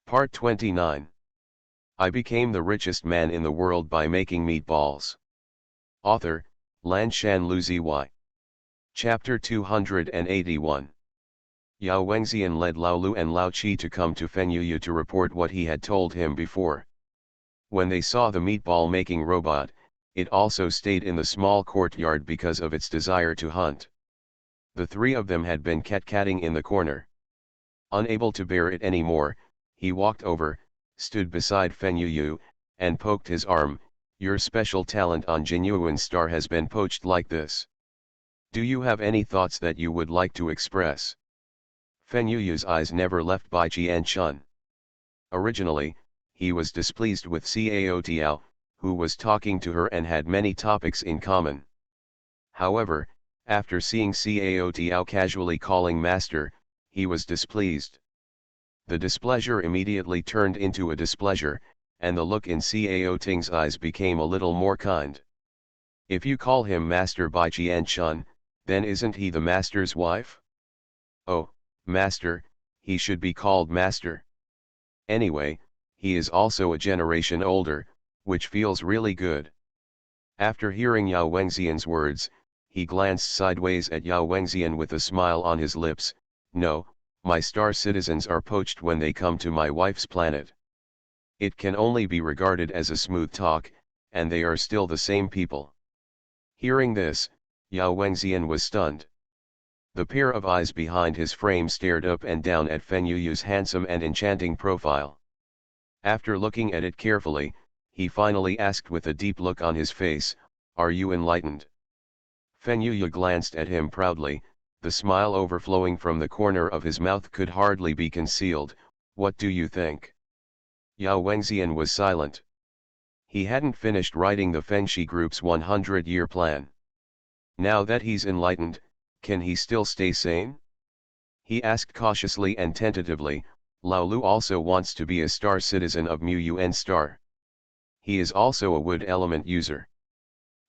Part 29. I became the richest man in the world by making meatballs. Author, Lanshan Luzi. Chapter 281. Yao Wengxian led Lao Lu and Lao Qi to come to Feng Yuyu to report what he had told him before. When they saw the meatball-making robot, it also stayed in the small courtyard because of its desire to hunt. The three of them had been cat-catting in the corner. Unable to bear it anymore, he walked over, stood beside Feng Yuyu, and poked his arm. Your special talent on Genuine Star has been poached like this. Do you have any thoughts that you would like to express? Feng Yuyu's eyes never left Bai Qianshun. Originally, he was displeased with Cao Tiao, who was talking to her and had many topics in common. However, after seeing Cao Tiao casually calling master, he was displeased. The displeasure immediately turned into a displeasure, and the look in Cao Ting's eyes became a little more kind. If you call him Master Bai Qianshun, then isn't he the master's wife? Oh, master, he should be called master. Anyway, he is also a generation older, which feels really good. After hearing Yao Wengxian's words, he glanced sideways at Yao Wengxian with a smile on his lips. No, my star citizens are poached when they come to my wife's planet. It can only be regarded as a smooth talk, and they are still the same people. Hearing this, Yao Wengxian was stunned. The pair of eyes behind his frame stared up and down at Feng Yuyu's handsome and enchanting profile. After looking at it carefully, he finally asked with a deep look on his face, "Are you enlightened?" Feng Yuyu glanced at him proudly. The smile overflowing from the corner of his mouth could hardly be concealed. What do you think? Yao Wengxian was silent. He hadn't finished writing the Fengshi Group's 100-year plan. Now that he's enlightened, can he still stay sane? He asked cautiously and tentatively. Lao Lu also wants to be a star citizen of Mu Yun Star. He is also a wood element user.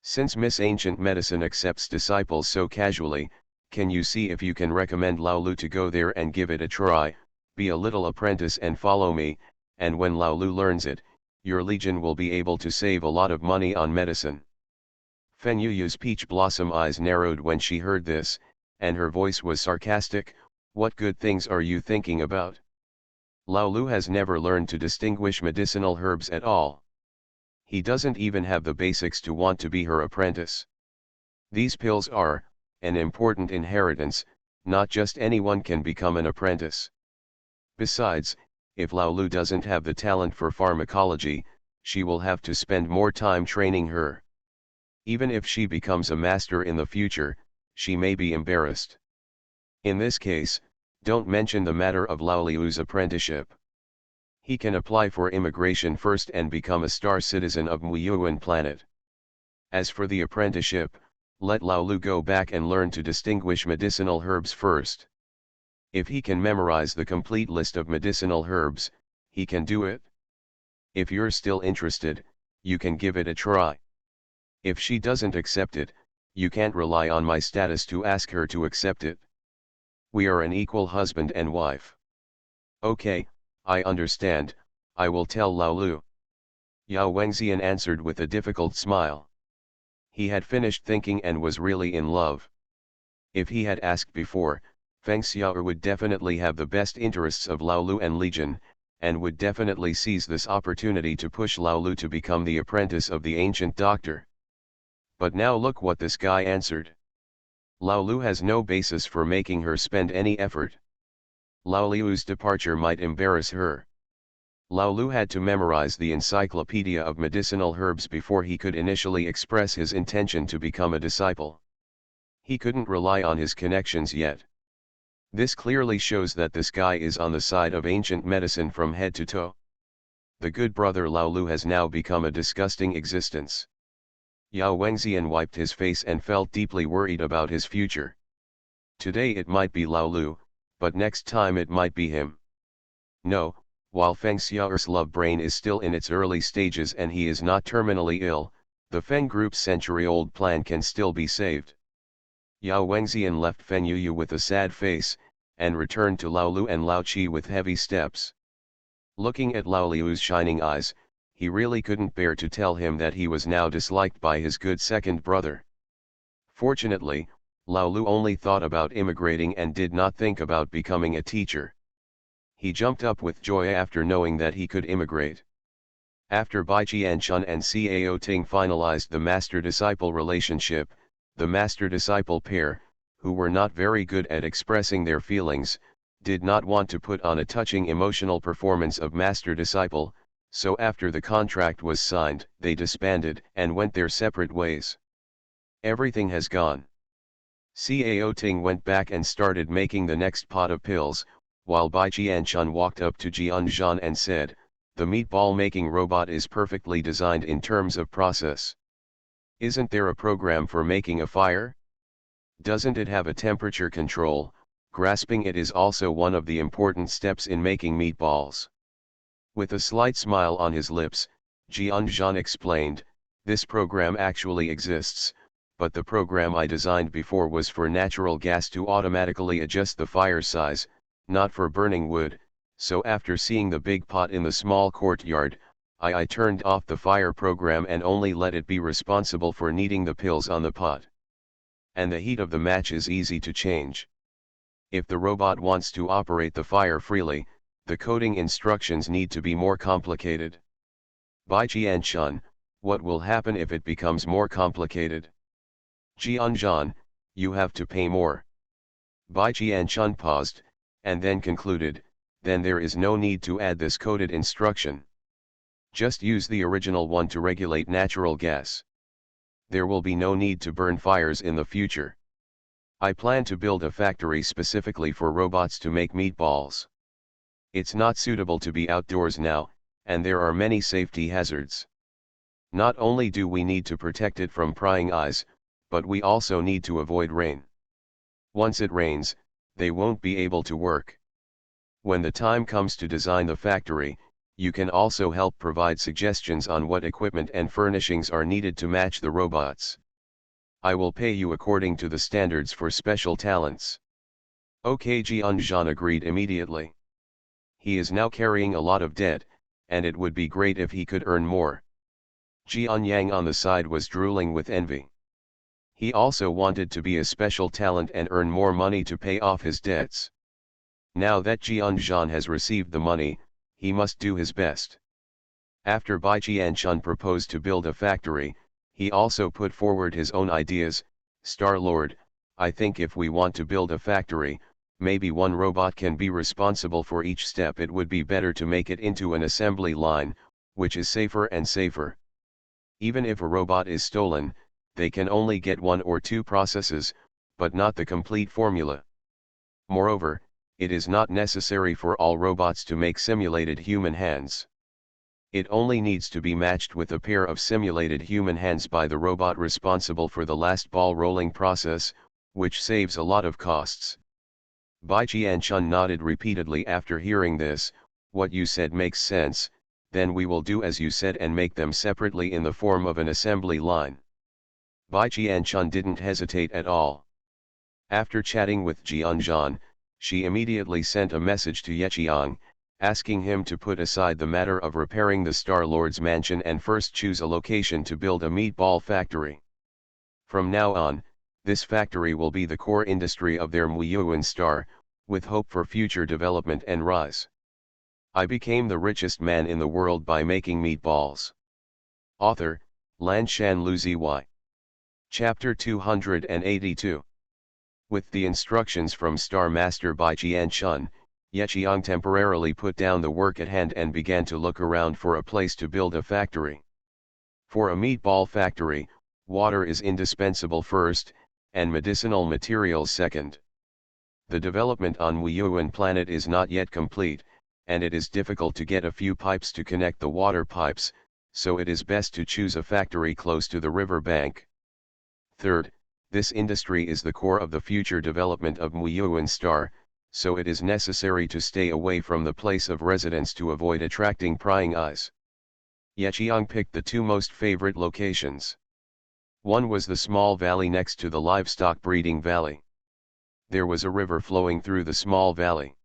Since Miss Ancient Medicine accepts disciples so casually, can you see if you can recommend Lao Lu to go there and give it a try, be a little apprentice and follow me, and when Lao Lu learns it, your legion will be able to save a lot of money on medicine. Feng Yuyu's peach blossom eyes narrowed when she heard this, and her voice was sarcastic. What good things are you thinking about? Lao Lu has never learned to distinguish medicinal herbs at all. He doesn't even have the basics to want to be her apprentice. These pills are an important inheritance, not just anyone can become an apprentice. Besides, if Lao Lu doesn't have the talent for pharmacology, she will have to spend more time training her. Even if she becomes a master in the future, she may be embarrassed. In this case, don't mention the matter of Lao Liu's apprenticeship. He can apply for immigration first and become a star citizen of Mu Yun planet. As for the apprenticeship, let Lao Lu go back and learn to distinguish medicinal herbs first. If he can memorize the complete list of medicinal herbs, he can do it. If you're still interested, you can give it a try. If she doesn't accept it, you can't rely on my status to ask her to accept it. We are an equal husband and wife. Okay, I understand, I will tell Lao Lu. Yao Wengxian answered with a difficult smile. He had finished thinking and was really in love. If he had asked before, Feng Xiao would definitely have the best interests of Lao Lu and Legion, and would definitely seize this opportunity to push Lao Lu to become the apprentice of the ancient doctor. But now look what this guy answered. Lao Lu has no basis for making her spend any effort. Lao Liu's departure might embarrass her. Lao Lu had to memorize the encyclopedia of medicinal herbs before he could initially express his intention to become a disciple. He couldn't rely on his connections yet. This clearly shows that this guy is on the side of ancient medicine from head to toe. The good brother Lao Lu has now become a disgusting existence. Yao Wengxian wiped his face and felt deeply worried about his future. Today it might be Lao Lu, but next time it might be him. No, while Feng Xiao's love brain is still in its early stages and he is not terminally ill, the Feng Group's century-old plan can still be saved. Yao Wengxian left Feng Yuyu with a sad face, and returned to Lao Lu and Lao Qi with heavy steps. Looking at Lao Liu's shining eyes, he really couldn't bear to tell him that he was now disliked by his good second brother. Fortunately, Lao Lu only thought about immigrating and did not think about becoming a teacher. He jumped up with joy after knowing that he could immigrate. After Bai Qianchun and Cao Ting finalized the master-disciple relationship, the master-disciple pair, who were not very good at expressing their feelings, did not want to put on a touching emotional performance of master-disciple, so after the contract was signed, they disbanded and went their separate ways. Everything has gone. Cao Ting went back and started making the next pot of pills, while Bai Qianchun walked up to Jian Zhan and said, "The meatball making robot is perfectly designed in terms of process. Isn't there a program for making a fire? Doesn't it have a temperature control? Grasping it is also one of the important steps in making meatballs." With a slight smile on his lips, Jian Zhan explained, "This program actually exists, but the program I designed before was for natural gas to automatically adjust the fire size, not for burning wood, so after seeing the big pot in the small courtyard, I turned off the fire program and only let it be responsible for kneading the pills on the pot. And the heat of the match is easy to change. If the robot wants to operate the fire freely, the coding instructions need to be more complicated." Bai Qianchun, "What will happen if it becomes more complicated?" Jian Zhan, "You have to pay more." Bai Qianchun paused, and then concluded, "Then there is no need to add this coded instruction. Just use the original one to regulate natural gas. There will be no need to burn fires in the future. I plan to build a factory specifically for robots to make meatballs. It's not suitable to be outdoors now, and there are many safety hazards. Not only do we need to protect it from prying eyes, but we also need to avoid rain. Once it rains, they won't be able to work. When the time comes to design the factory, you can also help provide suggestions on what equipment and furnishings are needed to match the robots. I will pay you according to the standards for special talents." OK, Jian Zhan agreed immediately. He is now carrying a lot of debt, and it would be great if he could earn more. Jian Yang on the side was drooling with envy. He also wanted to be a special talent and earn more money to pay off his debts. Now that Jian Zhan has received the money, he must do his best. After Bai Qianchun proposed to build a factory, he also put forward his own ideas. "Star-Lord, I think if we want to build a factory, maybe one robot can be responsible for each step. It would be better to make it into an assembly line, which is safer and safer. Even if a robot is stolen, they can only get 1 or 2 processes, but not the complete formula. Moreover, it is not necessary for all robots to make simulated human hands. It only needs to be matched with a pair of simulated human hands by the robot responsible for the last ball rolling process, which saves a lot of costs." Bai Qianchun nodded repeatedly after hearing this. "What you said makes sense, then we will do as you said and make them separately in the form of an assembly line." Bai Qianchun didn't hesitate at all. After chatting with Jian Zhan, she immediately sent a message to Yeqiang, asking him to put aside the matter of repairing the Star-Lord's mansion and first choose a location to build a meatball factory. From now on, this factory will be the core industry of their Muyuan star, with hope for future development and rise. I became the richest man in the world by making meatballs. Author, Lanshan Luzi. Chapter 282. With the instructions from Star Master Bai Qianchun, Yeqiang temporarily put down the work at hand and began to look around for a place to build a factory. For a meatball factory, water is indispensable first, and medicinal materials second. The development on Wuyuan planet is not yet complete, and it is difficult to get a few pipes to connect the water pipes, so it is best to choose a factory close to the river bank. Third, this industry is the core of the future development of Muyuan star, so it is necessary to stay away from the place of residence to avoid attracting prying eyes. Yeqiang picked the 2 most favorite locations. One was the small valley next to the livestock breeding valley. There was a river flowing through the small valley.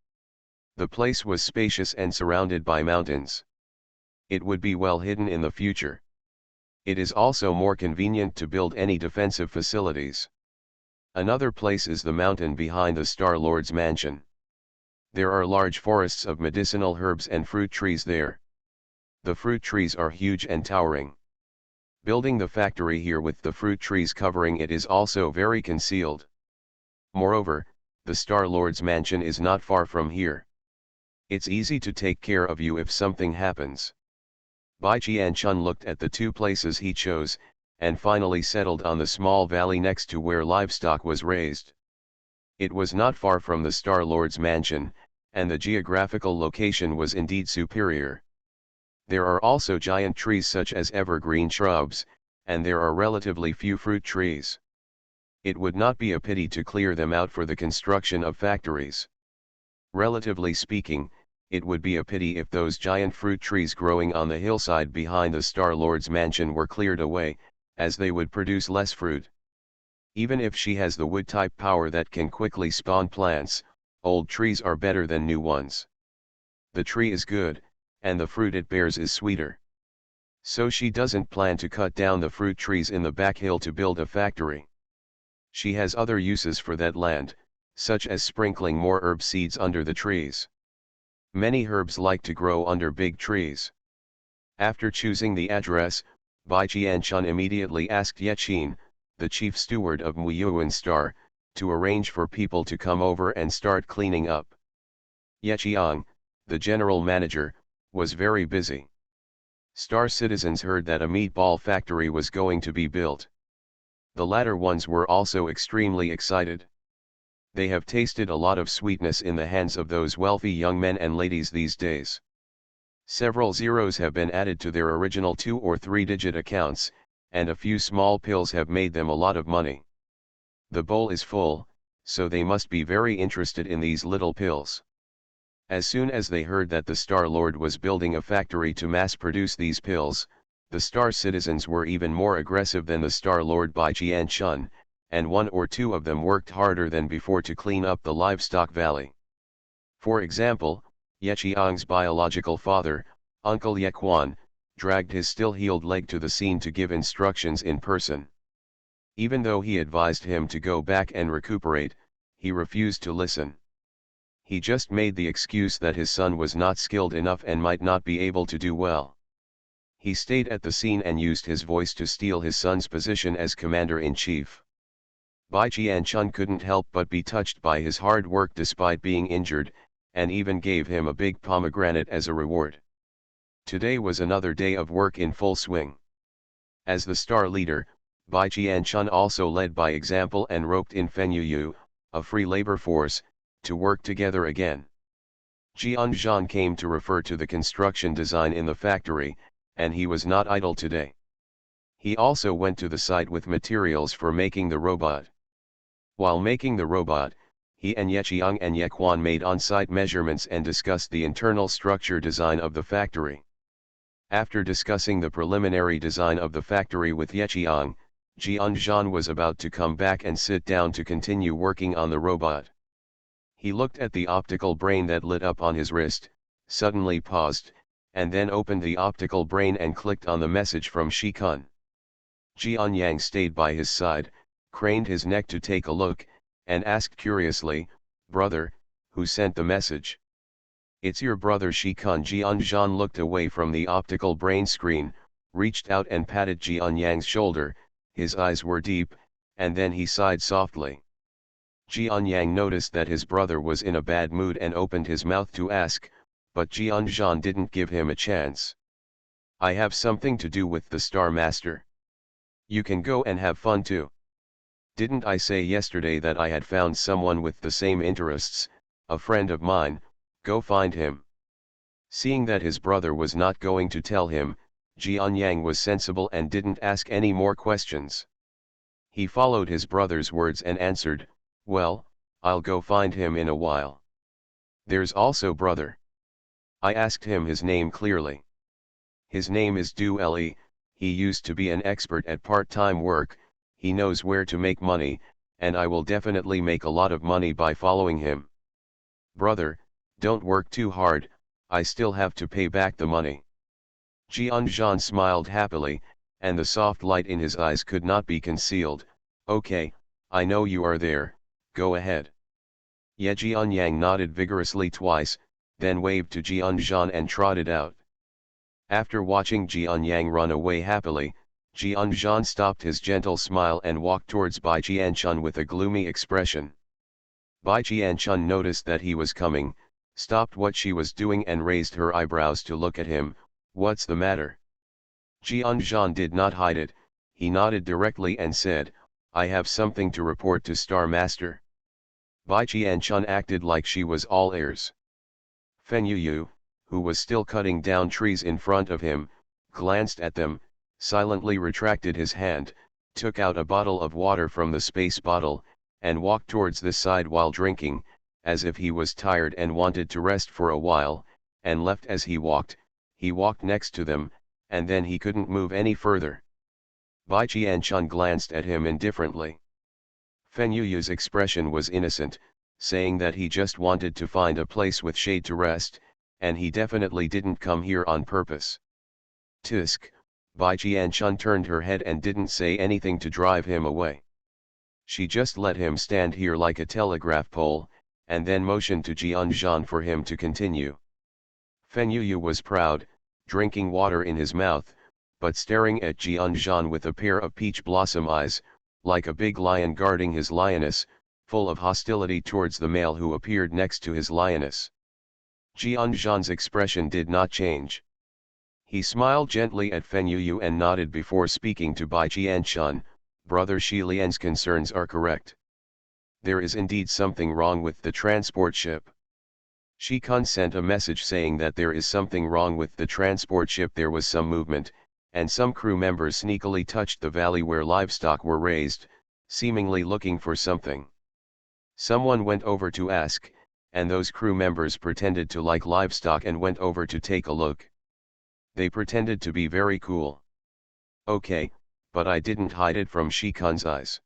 The place was spacious and surrounded by mountains. It would be well hidden in the future. It is also more convenient to build any defensive facilities. Another place is the mountain behind the Star-Lord's mansion. There are large forests of medicinal herbs and fruit trees there. The fruit trees are huge and towering. Building the factory here with the fruit trees covering it is also very concealed. Moreover, the Star-Lord's mansion is not far from here. It's easy to take care of you if something happens. Bai Qianchun looked at the two places he chose, and finally settled on the small valley next to where livestock was raised. It was not far from the Star-Lord's mansion, and the geographical location was indeed superior. There are also giant trees such as evergreen shrubs, and there are relatively few fruit trees. It would not be a pity to clear them out for the construction of factories. Relatively speaking, it would be a pity if those giant fruit trees growing on the hillside behind the Star-Lord's mansion were cleared away, as they would produce less fruit. Even if she has the wood-type power that can quickly spawn plants, old trees are better than new ones. The tree is good, and the fruit it bears is sweeter. So she doesn't plan to cut down the fruit trees in the back hill to build a factory. She has other uses for that land, such as sprinkling more herb seeds under the trees. Many herbs like to grow under big trees. After choosing the address, Bai Qianchun immediately asked Yechin, the chief steward of Muyuan Star, to arrange for people to come over and start cleaning up. Yeqiang, the general manager, was very busy. Star citizens heard that a meatball factory was going to be built. The latter ones were also extremely excited. They have tasted a lot of sweetness in the hands of those wealthy young men and ladies these days. Several zeros have been added to their original 2 or 3-digit accounts, and a few small pills have made them a lot of money. The bowl is full, so they must be very interested in these little pills. As soon as they heard that the Star-Lord was building a factory to mass-produce these pills, the Star citizens were even more aggressive than the Star-Lord Bai Qianchun, and 1 or 2 of them worked harder than before to clean up the livestock valley. For example, Yeqiang's biological father, Uncle Yequan, dragged his still-healed leg to the scene to give instructions in person. Even though he advised him to go back and recuperate, he refused to listen. He just made the excuse that his son was not skilled enough and might not be able to do well. He stayed at the scene and used his voice to steal his son's position as commander-in-chief. Bai Qianchun couldn't help but be touched by his hard work despite being injured, and even gave him a big pomegranate as a reward. Today was another day of work in full swing. As the star leader, Bai Qianchun also led by example and roped in Fengyuyu, a free labor force, to work together again. Jianzhan came to refer to the construction design in the factory, and he was not idle today. He also went to the site with materials for making the robot. While making the robot, he and Yeqiang and Yequan made on-site measurements and discussed the internal structure design of the factory. After discussing the preliminary design of the factory with Yeqiang, Jianzhan was about to come back and sit down to continue working on the robot. He looked at the optical brain that lit up on his wrist, suddenly paused, and then opened the optical brain and clicked on the message from Shikun. Jianyang stayed by his side, craned his neck to take a look, and asked curiously, "Brother, who sent the message?" "It's your brother Shikun." Jianzhan looked away from the optical brain screen, reached out and patted Jianyang's shoulder. His eyes were deep, and then he sighed softly. Jianyang noticed that his brother was in a bad mood and opened his mouth to ask, but Jianzhan didn't give him a chance. "I have something to do with the Star Master. You can go and have fun too. Didn't I say yesterday that I had found someone with the same interests, a friend of mine? Go find him." Seeing that his brother was not going to tell him, Jianyang was sensible and didn't ask any more questions. He followed his brother's words and answered, "Well, I'll go find him in a while." "There's also brother. I asked him his name clearly. His name is Du Li, he used to be an expert at part-time work, he knows where to make money, and I will definitely make a lot of money by following him." "Brother, Don't work too hard, I still have to pay back the money. Jianzhan smiled happily, and the soft light in his eyes could not be concealed. Okay, I know you are there, go ahead. Ye Jianyang nodded vigorously twice, then waved to Jianzhan and trotted out. After watching Jianyang run away happily, Jianzhan stopped his gentle smile and walked towards Bai Jianchun with a gloomy expression. Bai Jianchun noticed that he was coming, stopped what she was doing and raised her eyebrows to look at him. What's the matter? Jianzhan did not hide it, he nodded directly and said, I have something to report to Star Master. Bai Jianchun acted like she was all ears. Fen Yuyu, who was still cutting down trees in front of him, glanced at them, silently retracted his hand, took out a bottle of water from the space bottle, and walked towards the side while drinking, as if he was tired and wanted to rest for a while, and left as he walked next to them, and then he couldn't move any further. Bai Jianchun glanced at him indifferently. Fen Yuyu's expression was innocent, saying that he just wanted to find a place with shade to rest, and he definitely didn't come here on purpose. Tisk, Bai Jianchun turned her head and didn't say anything to drive him away. She just let him stand here like a telegraph pole, and then motioned to Jianzhan for him to continue. Fen Yuyu was proud, drinking water in his mouth, but staring at Jianzhan with a pair of peach blossom eyes, like a big lion guarding his lioness, full of hostility towards the male who appeared next to his lioness. Jianzhan's expression did not change. He smiled gently at Fen Yuyu and nodded before speaking to Bai Jianchun. Brother Shi Lian's concerns are correct. There is indeed something wrong with the transport ship. Shi Kun sent a message saying that there is something wrong with the transport ship. There was some movement, and some crew members sneakily touched the valley where livestock were raised, seemingly looking for something. Someone went over to ask, and those crew members pretended to like livestock and went over to take a look. They pretended to be very cool. Okay, but I didn't hide it from Shi Kun's eyes.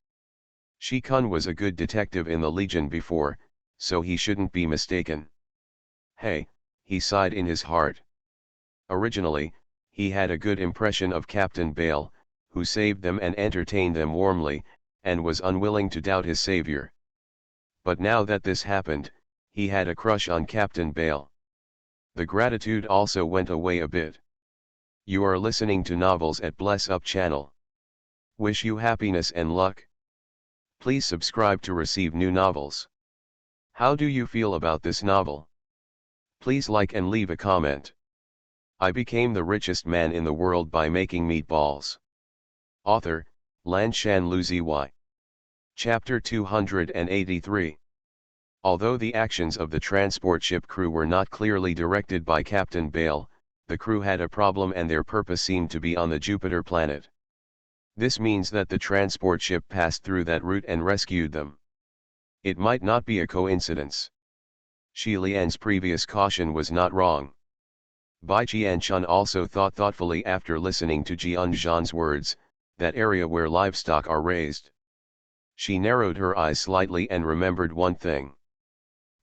Shi Kun was a good detective in the Legion before, so he shouldn't be mistaken. Hey, he sighed in his heart. Originally, he had a good impression of Captain Bale, who saved them and entertained them warmly, and was unwilling to doubt his savior. But now that this happened, he had a crush on Captain Bale. The gratitude also went away a bit. You are listening to Novels at Bless Up channel. Wish you happiness and luck. Please subscribe to receive new novels. How do you feel about this novel? Please like and leave a comment. I became the richest man in the world by making meatballs. Author, Lanshan Luzi. Chapter 283. Although the actions of the transport ship crew were not clearly directed by Captain Bale, the crew had a problem and their purpose seemed to be on the Jupiter planet. This means that the transport ship passed through that route and rescued them. It might not be a coincidence. Shi Lian's previous caution was not wrong. Bai Jianchun also thought thoughtfully after listening to Jianzhan's words, that area where livestock are raised. She narrowed her eyes slightly and remembered one thing.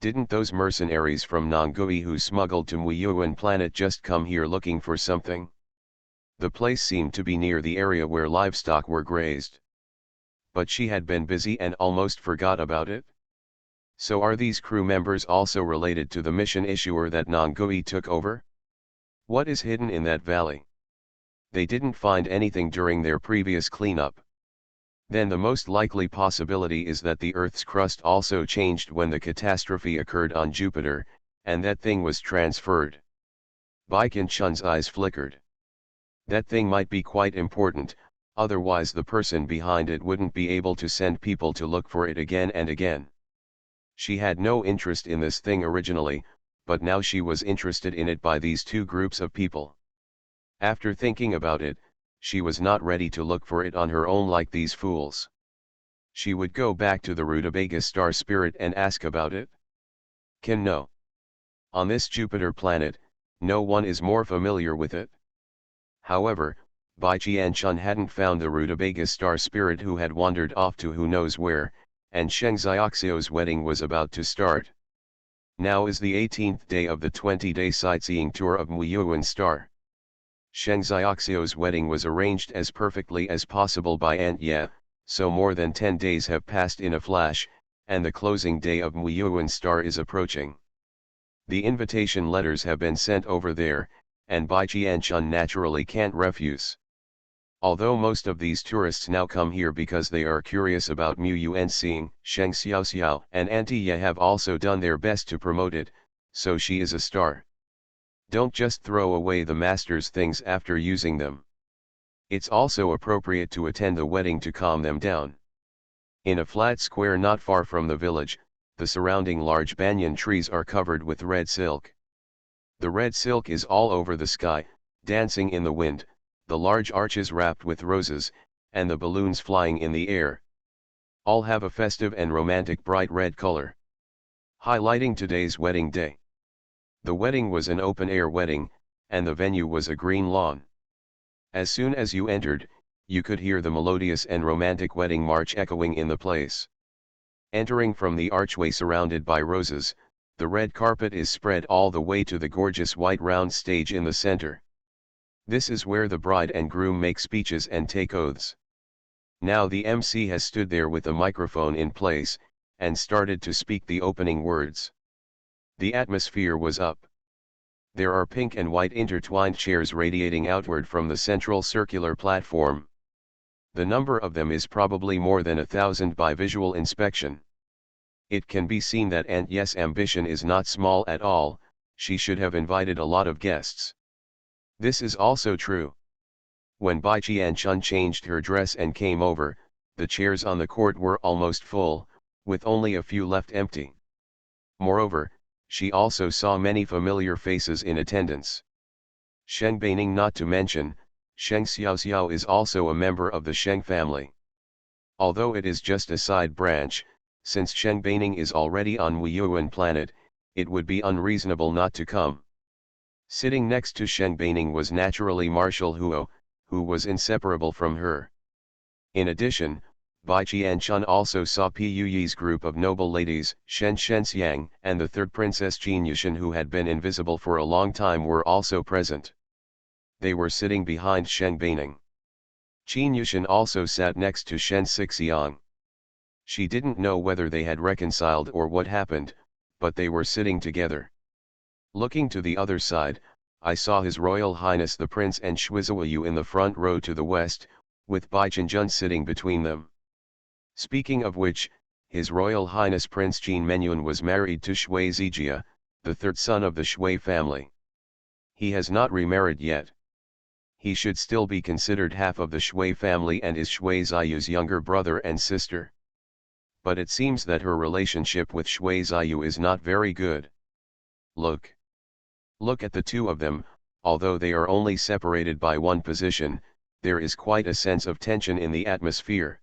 Didn't those mercenaries from Nongui who smuggled to Muyuan planet just come here looking for something? The place seemed to be near the area where livestock were grazed. But she had been busy and almost forgot about it. So are these crew members also related to the mission issuer that Nongui took over? What is hidden in that valley? They didn't find anything during their previous cleanup. Then the most likely possibility is that the Earth's crust also changed when the catastrophe occurred on Jupiter, and that thing was transferred. Bai Qianchun's eyes flickered. That thing might be quite important, otherwise the person behind it wouldn't be able to send people to look for it again and again. She had no interest in this thing originally, but now she was interested in it by these two groups of people. After thinking about it, she was not ready to look for it on her own like these fools. She would go back to the Rutabaga star spirit and ask about it. Can no. On this Jupiter planet, no one is more familiar with it. However, Bai Jianchun hadn't found the Rutabaga star spirit who had wandered off to who knows where, and Sheng Xiaoxio's wedding was about to start. Now is the 18th day of the 20-day sightseeing tour of Muyuan Star. Sheng Xiaoxiu's wedding was arranged as perfectly as possible by Aunt Ye, so more than 10 days have passed in a flash, and the closing day of Muyuan Star is approaching. The invitation letters have been sent over there, and Bai Qianchun naturally can't refuse. Although most of these tourists now come here because they are curious about Muyuan seeing, Sheng Xiaoxiao and Auntie Ye have also done their best to promote it, so she is a star. Don't just throw away the master's things after using them. It's also appropriate to attend the wedding to calm them down. In a flat square not far from the village, the surrounding large banyan trees are covered with red silk. The red silk is all over the sky, dancing in the wind, the large arches wrapped with roses, and the balloons flying in the air. All have a festive and romantic bright red color, highlighting today's wedding day. The wedding was an open-air wedding, and the venue was a green lawn. As soon as you entered, you could hear the melodious and romantic wedding march echoing in the place. Entering from the archway surrounded by roses, the red carpet is spread all the way to the gorgeous white round stage in the center. This is where the bride and groom make speeches and take oaths. Now the MC has stood there with a microphone in place, and started to speak the opening words. The atmosphere was up. There are pink and white intertwined chairs radiating outward from the central circular platform. The number of them is probably more than 1,000 by visual inspection. It can be seen that Aunt Ye's ambition is not small at all, she should have invited a lot of guests. This is also true. When Bai Qianchun changed her dress and came over, the chairs on the court were almost full, with only a few left empty. Moreover, she also saw many familiar faces in attendance. Sheng Beining not to mention, Sheng Xiaoxiao is also a member of the Sheng family. Although it is just a side branch, since Sheng Beining is already on Muyuan planet, it would be unreasonable not to come. Sitting next to Sheng Beining was naturally Marshal Huo, who was inseparable from her. In addition, Bai Qianchun also saw Pu Yi's group of noble ladies, Shen Shenxiang and the third princess Qin Yushan, who had been invisible for a long time, were also present. They were sitting behind Sheng Beining. Qin Yushan also sat next to Shen Sixiang. She didn't know whether they had reconciled or what happened, but they were sitting together. Looking to the other side, I saw His Royal Highness the Prince and Shuizuoyu in the front row to the west, with Bai Qianjun sitting between them. Speaking of which, His Royal Highness Prince Qin Menyun was married to Shui Zijia, the third son of the Shui family. He has not remarried yet. He should still be considered half of the Shui family and is Shui Ziyu's younger brother and sister. But it seems that her relationship with Shui Ziyu is not very good. Look at the two of them, although they are only separated by one position, there is quite a sense of tension in the atmosphere.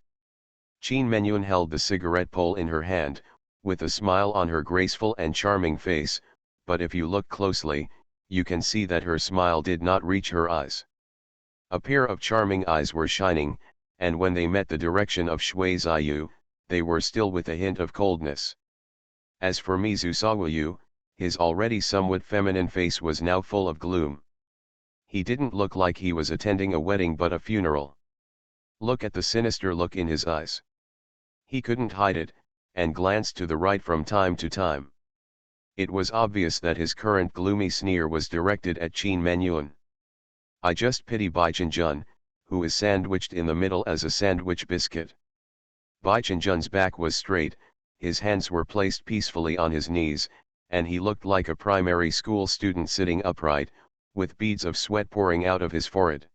Qin Menyun held the cigarette pole in her hand, with a smile on her graceful and charming face, but if you look closely, you can see that her smile did not reach her eyes. A pair of charming eyes were shining, and when they met the direction of Shui Ziyu, they were still with a hint of coldness. As for Mizu Sawayu, his already somewhat feminine face was now full of gloom. He didn't look like he was attending a wedding but a funeral. Look at the sinister look in his eyes. He couldn't hide it, and glanced to the right from time to time. It was obvious that his current gloomy sneer was directed at Qin Menyun. I just pity Bai Qianjun, who is sandwiched in the middle as a sandwich biscuit. Bai Qianjun's back was straight, his hands were placed peacefully on his knees, and he looked like a primary school student sitting upright, with beads of sweat pouring out of his forehead.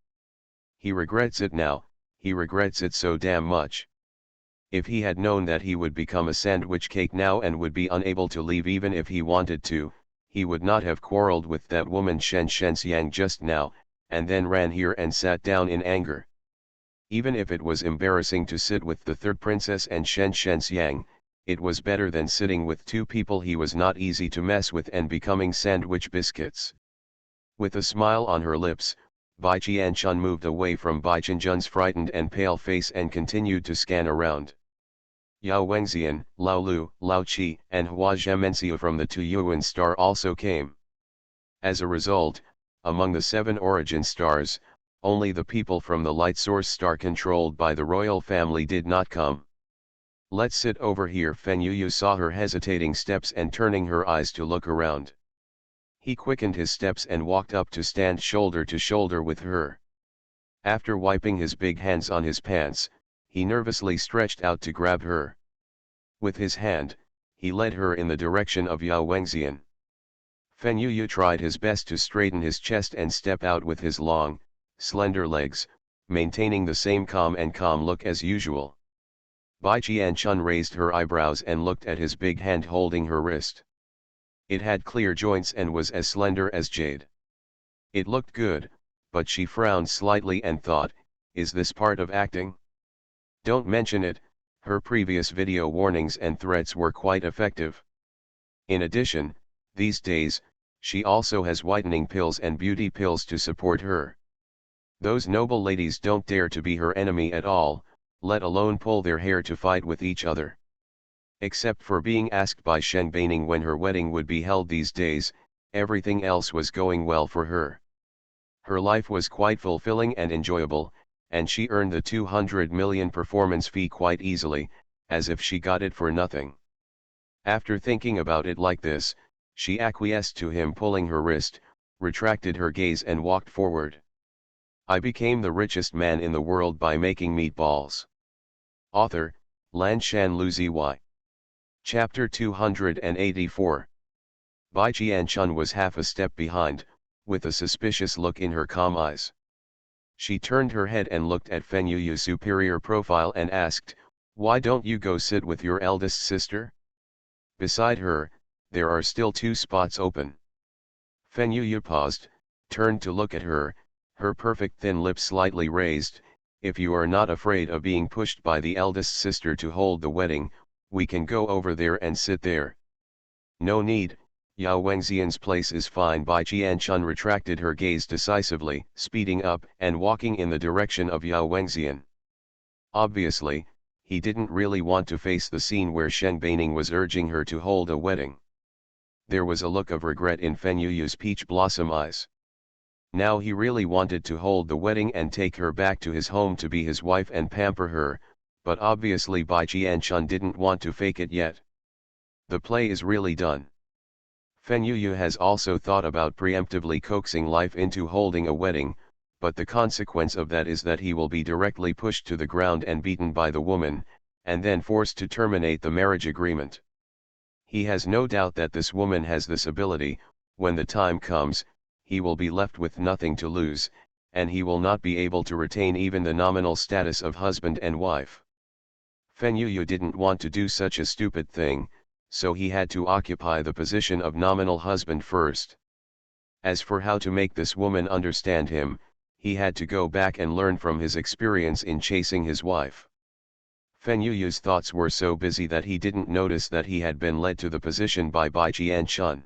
He regrets it now, he regrets it so damn much. If he had known that he would become a sandwich cake now and would be unable to leave even if he wanted to, he would not have quarreled with that woman Shen Shenxiang just now, and then ran here and sat down in anger. Even if it was embarrassing to sit with the third princess and Shen Shenxiang, it was better than sitting with two people he was not easy to mess with and becoming sandwich biscuits. With a smile on her lips, Bai Qianchun moved away from Bai Qianjun's frightened and pale face and continued to scan around. Yao Wengxian, Lao Lu, Lao Qi, and Hua Zhemenxiu from the Tuyuan star also came. As a result, among the 7 origin stars, only the people from the light source star controlled by the royal family did not come. Let's sit over here. Feng Yuyu saw her hesitating steps and turning her eyes to look around. He quickened his steps and walked up to stand shoulder to shoulder with her. After wiping his big hands on his pants, he nervously stretched out to grab her. With his hand, he led her in the direction of Yao Wengxian. Feng Yuyu tried his best to straighten his chest and step out with his long, slender legs, maintaining the same calm look as usual. Bai Qianchun raised her eyebrows and looked at his big hand holding her wrist. It had clear joints and was as slender as jade. It looked good, but she frowned slightly and thought, is this part of acting? Don't mention it, her previous video warnings and threats were quite effective. In addition, these days, she also has whitening pills and beauty pills to support her. Those noble ladies don't dare to be her enemy at all, let alone pull their hair to fight with each other. Except for being asked by Shen Baining when her wedding would be held these days, everything else was going well for her. Her life was quite fulfilling and enjoyable, and she earned the 200 million performance fee quite easily, as if she got it for nothing. After thinking about it like this, she acquiesced to him pulling her wrist, retracted her gaze and walked forward. I became the richest man in the world by making meatballs. Author, Lanshan Luzi. Chapter 284. Bai Qianchun was half a step behind, with a suspicious look in her calm eyes. She turned her head and looked at Feng Yuyu's superior profile and asked, "Why don't you go sit with your eldest sister? Beside her, there are still 2 spots open." Feng Yuyu paused, turned to look at her, her perfect thin lips slightly raised. "If you are not afraid of being pushed by the eldest sister to hold the wedding, we can go over there and sit there." "No need, Yao Wengxian's place is fine." Bai Qianchun retracted her gaze decisively, speeding up and walking in the direction of Yao Wengxian. Obviously, he didn't really want to face the scene where Shen Baining was urging her to hold a wedding. There was a look of regret in Feng Yuyu's peach blossom eyes. Now he really wanted to hold the wedding and take her back to his home to be his wife and pamper her, but obviously Bai Qianchun didn't want to fake it yet. The play is really done. Feng Yuyu has also thought about preemptively coaxing life into holding a wedding, but the consequence of that is that he will be directly pushed to the ground and beaten by the woman, and then forced to terminate the marriage agreement. He has no doubt that this woman has this ability. When the time comes, he will be left with nothing to lose, and he will not be able to retain even the nominal status of husband and wife. Feng Yuyu didn't want to do such a stupid thing, so he had to occupy the position of nominal husband first. As for how to make this woman understand him, he had to go back and learn from his experience in chasing his wife. Feng Yuyu's thoughts were so busy that he didn't notice that he had been led to the position by Bai Qianchun.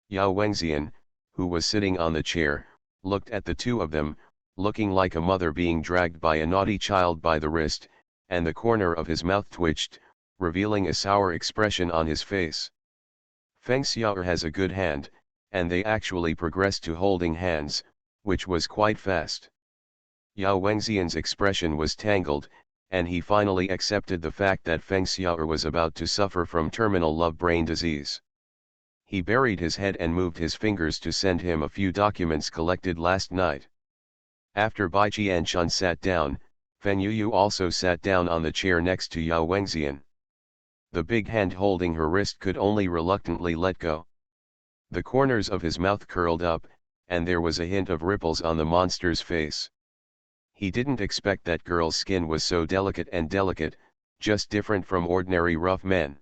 Yao Wengxian, who was sitting on the chair, looked at the 2 of them, looking like a mother being dragged by a naughty child by the wrist, and the corner of his mouth twitched, revealing a sour expression on his face. Feng Xiao'er has a good hand, and they actually progressed to holding hands, which was quite fast. Yao Wengxian's expression was tangled, and he finally accepted the fact that Feng Xiao'er was about to suffer from terminal love brain disease. He buried his head and moved his fingers to send him a few documents collected last night. After Bai Qianchun sat down, Feng Yuyu also sat down on the chair next to Yao Wengxian. The big hand holding her wrist could only reluctantly let go. The corners of his mouth curled up, and there was a hint of ripples on the monster's face. He didn't expect that girl's skin was so delicate, just different from ordinary rough men.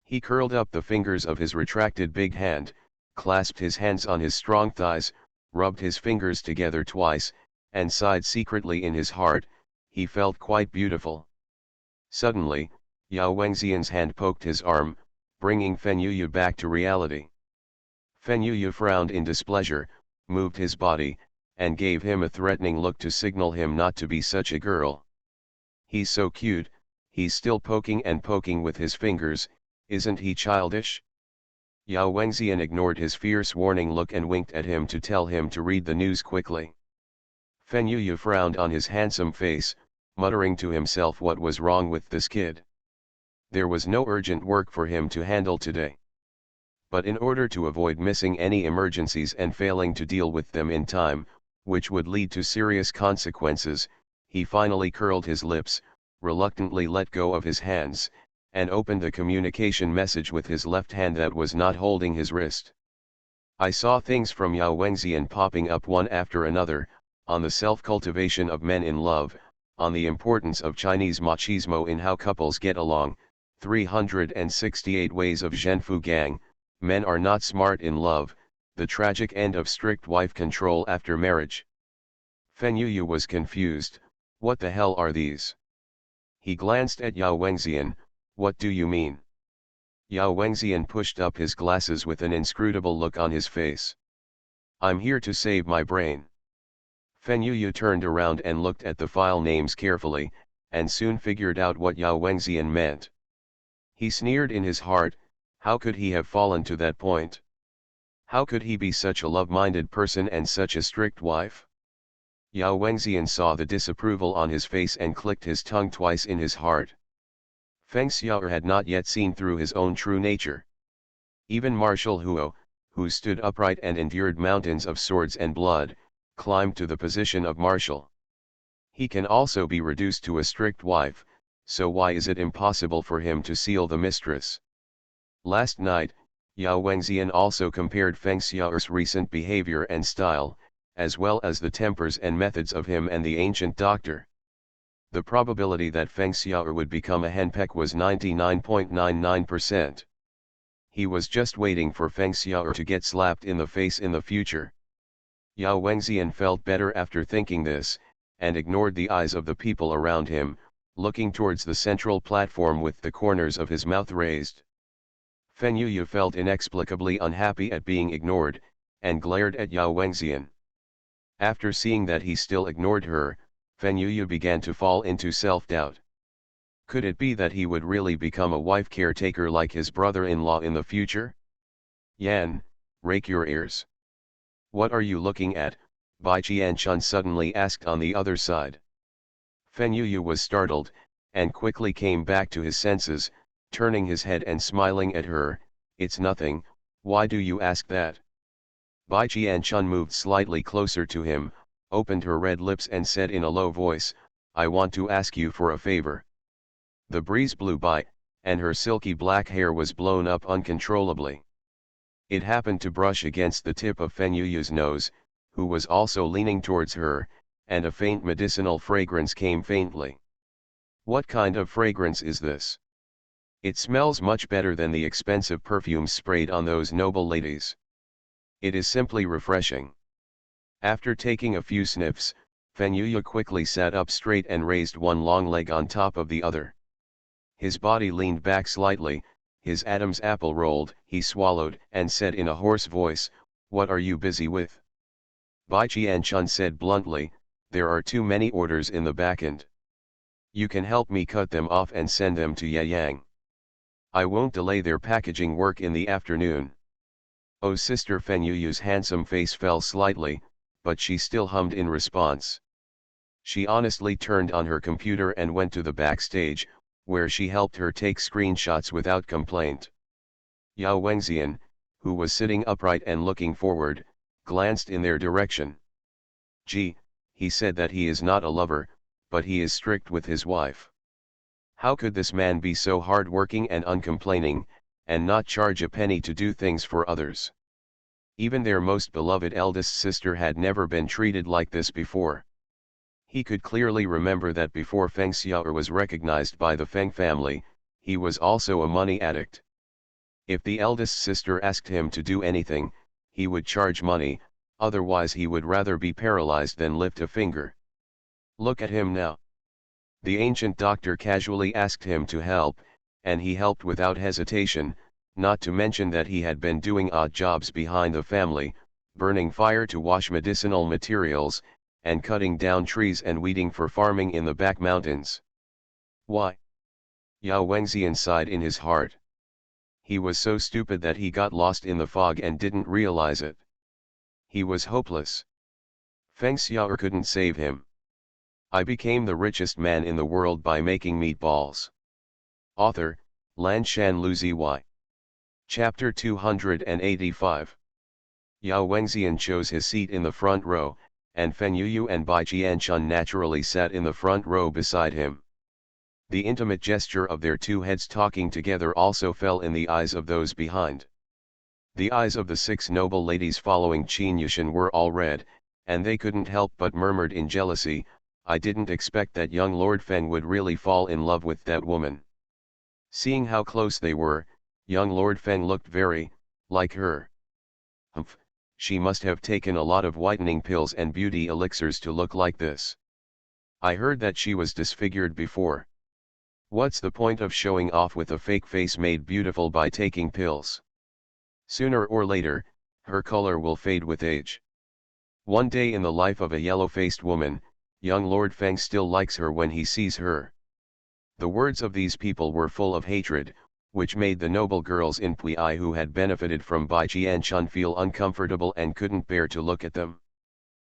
He curled up the fingers of his retracted big hand, clasped his hands on his strong thighs, rubbed his fingers together twice, and sighed secretly in his heart. He felt quite beautiful. Suddenly, Yao Wengxian's hand poked his arm, bringing Feng Yuyu back to reality. Feng Yuyu frowned in displeasure, moved his body, and gave him a threatening look to signal him not to be such a girl. "He's so cute," He's still poking and poking with his fingers, isn't he childish? Yao Wengxian ignored his fierce warning look and winked at him to tell him to read the news quickly. Feng Yuyu frowned on his handsome face, muttering to himself what was wrong with this kid. There was no urgent work for him to handle today. But in order to avoid missing any emergencies and failing to deal with them in time, which would lead to serious consequences, he finally curled his lips, reluctantly let go of his hands, and opened the communication message with his left hand that was not holding his wrist. I saw things from Yao Wengxian popping up one after another, on the self-cultivation of men in love, on the importance of Chinese machismo in how couples get along, 368 ways of Zhenfu Gang, men are not smart in love, the tragic end of strict wife control after marriage. Feng Yuyu was confused. What the hell are these? He glanced at Yao Wengxian. What do you mean? Yao Wengxian pushed up his glasses with an inscrutable look on his face. I'm here to save my brain. Feng Yuyu turned around and looked at the file names carefully, and soon figured out what Yao Wengxian meant. He sneered in his heart. How could he have fallen to that point? How could he be such a love-minded person and such a strict wife? Yao Wengxian saw the disapproval on his face and clicked his tongue twice in his heart. Feng Xiao'er had not yet seen through his own true nature. Even Martial Huo, who stood upright and endured mountains of swords and blood, climbed to the position of marshal. He can also be reduced to a strict wife, so why is it impossible for him to seal the mistress? Last night, Yao Wengxian also compared Feng Xiao'er's recent behavior and style, as well as the tempers and methods of him and the ancient doctor. The probability that Feng Xiao'er would become a henpeck was 99.99%. He was just waiting for Feng Xiao'er to get slapped in the face in the future. Yao Wengxian felt better after thinking this, and ignored the eyes of the people around him, looking towards the central platform with the corners of his mouth raised. Feng Yuyu felt inexplicably unhappy at being ignored, and glared at Yao Wengxian. After seeing that he still ignored her, Feng Yuyu began to fall into self-doubt. Could it be that he would really become a wife caretaker like his brother-in-law in the future? Yan, rake your ears. What are you looking at? Bai Qianchun suddenly asked on the other side. Feng Yuyu was startled, and quickly came back to his senses, turning his head and smiling at her. It's nothing, why do you ask that? Bai Qianchun moved slightly closer to him, opened her red lips and said in a low voice, I want to ask you for a favor. The breeze blew by, and her silky black hair was blown up uncontrollably. It happened to brush against the tip of Feng Yuyu's nose, who was also leaning towards her, and a faint medicinal fragrance came faintly. What kind of fragrance is this? It smells much better than the expensive perfumes sprayed on those noble ladies. It is simply refreshing. After taking a few sniffs, Feng Yuyu quickly sat up straight and raised one long leg on top of the other. His body leaned back slightly, his Adam's apple rolled, he swallowed, and said in a hoarse voice, What are you busy with? Bai Qianchun said bluntly, There are too many orders in the backend. You can help me cut them off and send them to Yayang. I won't delay their packaging work in the afternoon. Oh sister, Feng Yuyu's handsome face fell slightly, but she still hummed in response. She honestly turned on her computer and went to the backstage, where she helped her take screenshots without complaint. Yao Wengxian, who was sitting upright and looking forward, glanced in their direction. Gee, he said that he is not a lover, but he is strict with his wife. How could this man be so hard-working and uncomplaining, and not charge a penny to do things for others? Even their most beloved eldest sister had never been treated like this before. He could clearly remember that before Feng Xiao'er was recognized by the Feng family, he was also a money addict. If the eldest sister asked him to do anything, he would charge money, otherwise he would rather be paralyzed than lift a finger. Look at him now. The ancient doctor casually asked him to help, and he helped without hesitation, not to mention that he had been doing odd jobs behind the family, burning fire to wash medicinal materials, and cutting down trees and weeding for farming in the back mountains. Why? Yao Wengxian sighed in his heart. He was so stupid that he got lost in the fog and didn't realize it. He was hopeless. Feng Xiao'er couldn't save him. I became the richest man in the world by making meatballs. Author, Lanshan Luzi. Chapter 285. Yao Wengxian chose his seat in the front row, and Feng Yuyu and Bai Qianchun naturally sat in the front row beside him. The intimate gesture of their two heads talking together also fell in the eyes of those behind. The eyes of the 6 noble ladies following Qin Yushan were all red, and they couldn't help but murmured in jealousy, "I didn't expect that young Lord Feng would really fall in love with that woman." Seeing how close they were, young Lord Feng looked very, like her. Humph, she must have taken a lot of whitening pills and beauty elixirs to look like this. I heard that she was disfigured before. What's the point of showing off with a fake face made beautiful by taking pills? Sooner or later, her color will fade with age. One day in the life of a yellow-faced woman, young Lord Feng still likes her when he sees her. The words of these people were full of hatred, which made the noble girls in Puyi who had benefited from Bai Qianchun feel uncomfortable and couldn't bear to look at them.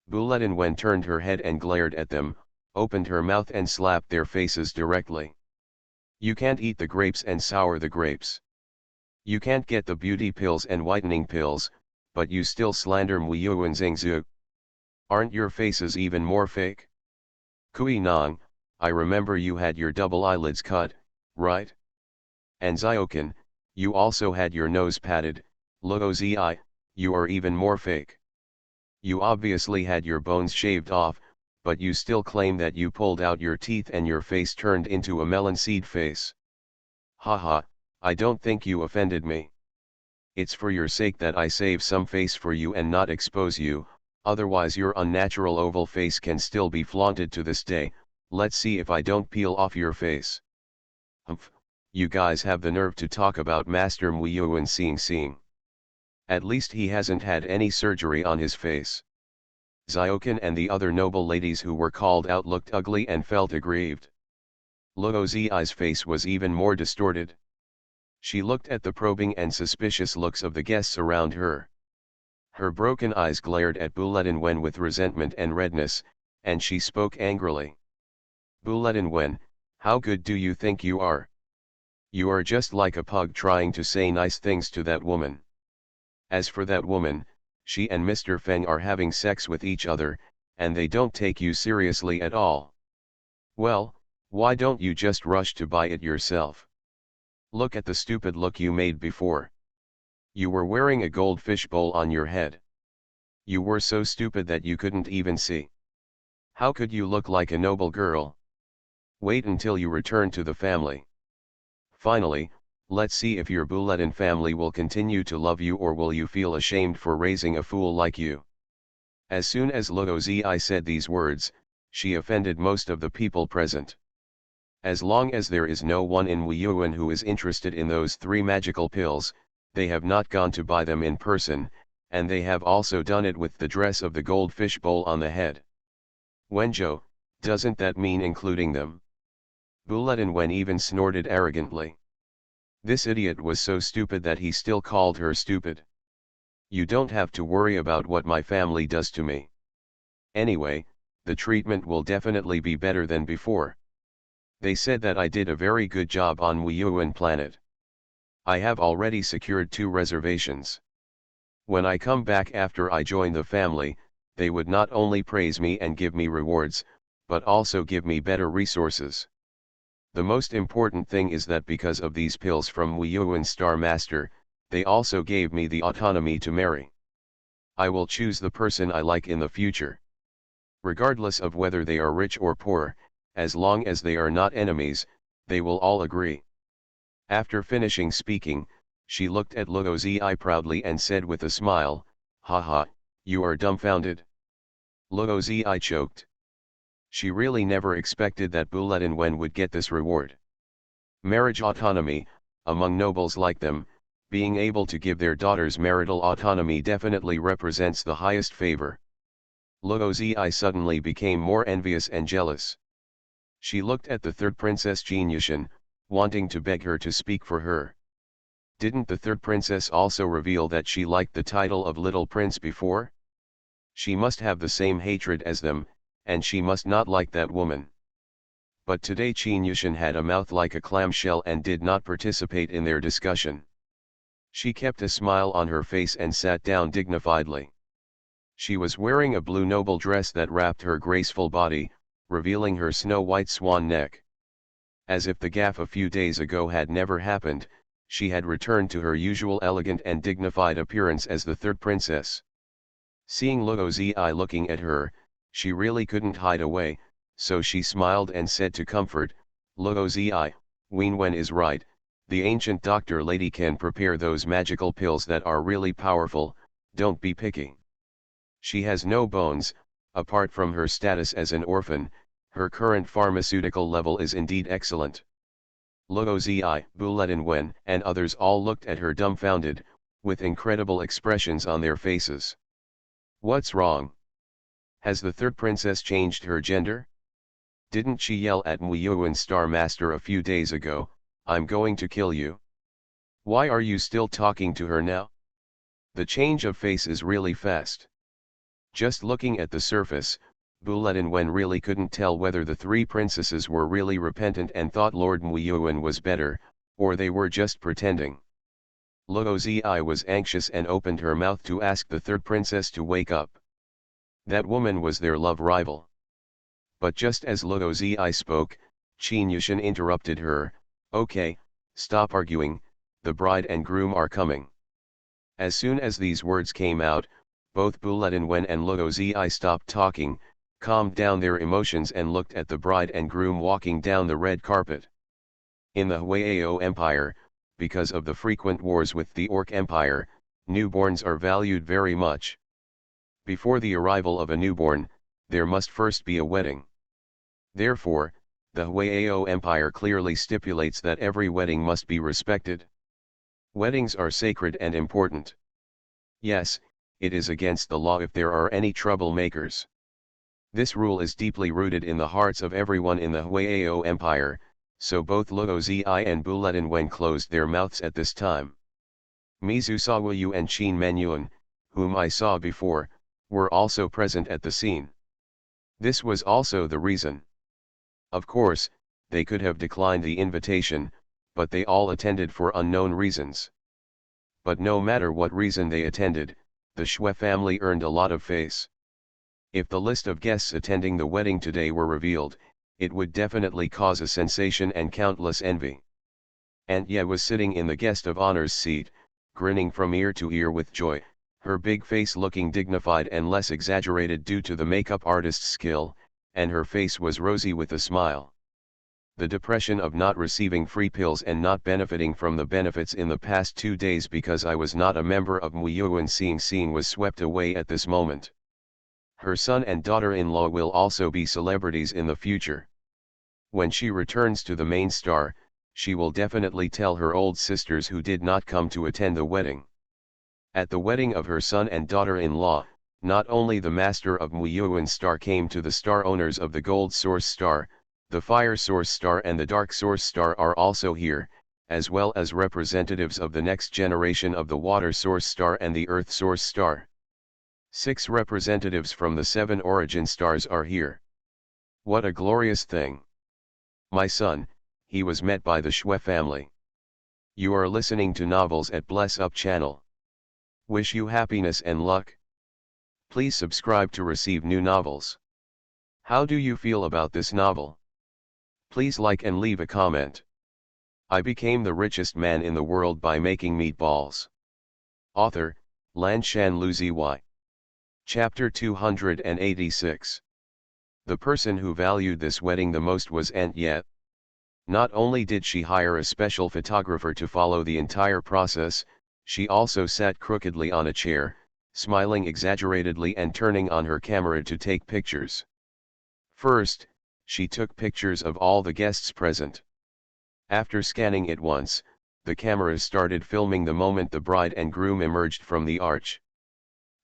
Buletin Wen turned her head and glared at them, opened her mouth and slapped their faces directly. You can't eat the grapes and sour the grapes. You can't get the beauty pills and whitening pills, but you still slander Muyuan Zhengzhu. Aren't your faces even more fake? Kui Nong, I remember you had your double eyelids cut, right? And Ziokin, you also had your nose padded. Luo Zi, you are even more fake. You obviously had your bones shaved off, but you still claim that you pulled out your teeth and your face turned into a melon seed face. Haha, I don't think you offended me. It's for your sake that I save some face for you and not expose you, otherwise your unnatural oval face can still be flaunted to this day. Let's see if I don't peel off your face. Humph, you guys have the nerve to talk about Master Muyuan Xing. At least he hasn't had any surgery on his face. Ziokin and the other noble ladies who were called out looked ugly and felt aggrieved. Luo Zi's face was even more distorted. She looked at the probing and suspicious looks of the guests around her. Her broken eyes glared at Buletin Wen with resentment and redness, and she spoke angrily. Buletin Wen, how good do you think you are? You are just like a pug trying to say nice things to that woman. As for that woman, she and Mr. Feng are having sex with each other, and they don't take you seriously at all. Well, why don't you just rush to buy it yourself? Look at the stupid look you made before. You were wearing a gold fishbowl on your head. You were so stupid that you couldn't even see. How could you look like a noble girl? Wait until you return to the family. Finally, let's see if your Buletin family will continue to love you or will you feel ashamed for raising a fool like you. As soon as Luo Zi said these words, she offended most of the people present. As long as there is no one in Wuyuan who is interested in those 3 magical pills, they have not gone to buy them in person, and they have also done it with the dress of the gold fish bowl on the head. Wenzhou, doesn't that mean including them? Buletin Wen even snorted arrogantly. This idiot was so stupid that he still called her stupid. You don't have to worry about what my family does to me. Anyway, the treatment will definitely be better than before. They said that I did a very good job on Wuyuan planet. I have already secured 2 reservations. When I come back after I join the family, they would not only praise me and give me rewards, but also give me better resources. The most important thing is that because of these pills from Wuyuan Star Master, they also gave me the autonomy to marry. I will choose the person I like in the future. Regardless of whether they are rich or poor, as long as they are not enemies, they will all agree. After finishing speaking, she looked at Luo Zi proudly and said with a smile, "Haha, you are dumbfounded." Luo Zi choked. She really never expected that Buletin Wen would get this reward. Marriage autonomy, among nobles like them, being able to give their daughters marital autonomy definitely represents the highest favor. Luo Zi suddenly became more envious and jealous. She looked at the 3rd Princess Jin Yushan, wanting to beg her to speak for her. Didn't the third princess also reveal that she liked the title of Little Prince before? She must have the same hatred as them, and she must not like that woman. But today Qin Yushan had a mouth like a clamshell and did not participate in their discussion. She kept a smile on her face and sat down dignifiedly. She was wearing a blue noble dress that wrapped her graceful body, revealing her snow-white swan neck. As if the gaffe a few days ago had never happened, she had returned to her usual elegant and dignified appearance as the third princess. Seeing Luo Zi looking at her, she really couldn't hide away, so she smiled and said to comfort, "Luo Zi, Wen is right, the ancient doctor lady can prepare those magical pills that are really powerful, don't be picky. She has no bones, apart from her status as an orphan, her current pharmaceutical level is indeed excellent." Luo Zi, Buletin Wen and others all looked at her dumbfounded, with incredible expressions on their faces. What's wrong? Has the third princess changed her gender? Didn't she yell at Muyuan Star Master a few days ago, "I'm going to kill you"? Why are you still talking to her now? The change of face is really fast. Just looking at the surface, Buletin Wen really couldn't tell whether the three princesses were really repentant and thought Lord Muyuan was better, or they were just pretending. Luo Zi was anxious and opened her mouth to ask the third princess to wake up. That woman was their love rival. But just as Luo Zi spoke, Qin Yushan interrupted her, "Okay, stop arguing, the bride and groom are coming." As soon as these words came out, both Buletin Wen and Luo Zi stopped talking, calmed down their emotions and looked at the bride and groom walking down the red carpet. In the Huayao Empire, because of the frequent wars with the Orc Empire, newborns are valued very much. Before the arrival of a newborn, there must first be a wedding. Therefore, the Huayao Empire clearly stipulates that every wedding must be respected. Weddings are sacred and important. Yes, it is against the law if there are any troublemakers. This rule is deeply rooted in the hearts of everyone in the Huayao Empire, so both Luo Zi and Buletin Wen closed their mouths at this time. Mizu Sawayu and Qin Menyuan, whom I saw before, were also present at the scene. This was also the reason. Of course, they could have declined the invitation, but they all attended for unknown reasons. But no matter what reason they attended, the Shui family earned a lot of face. If the list of guests attending the wedding today were revealed, it would definitely cause a sensation and countless envy. Aunt Ye was sitting in the guest of honor's seat, grinning from ear to ear with joy, her big face looking dignified and less exaggerated due to the makeup artist's skill, and her face was rosy with a smile. The depression of not receiving free pills and not benefiting from the benefits in the past 2 days because I was not a member of Muyuan Xing was swept away at this moment. Her son and daughter-in-law will also be celebrities in the future. When she returns to the main star, she will definitely tell her old sisters who did not come to attend the wedding. At the wedding of her son and daughter-in-law, not only the master of Muyuan Star came to the star owners of the Gold Source Star, the Fire Source Star and the Dark Source Star are also here, as well as representatives of the next generation of the Water Source Star and the Earth Source Star. 6 representatives from the 7 origin stars are here. What a glorious thing! My son, he was met by the Shui family. You are listening to Novels at Bless Up channel. Wish you happiness and luck. Please subscribe to receive new novels. How do you feel about this novel? Please like and leave a comment. I became the richest man in the world by making meatballs. Author, Lanshan Luzi. Chapter 286. The person who valued this wedding the most was Aunt Ye. Not only did she hire a special photographer to follow the entire process, she also sat crookedly on a chair, smiling exaggeratedly and turning on her camera to take pictures. First, she took pictures of all the guests present. After scanning it once, the camera started filming the moment the bride and groom emerged from the arch.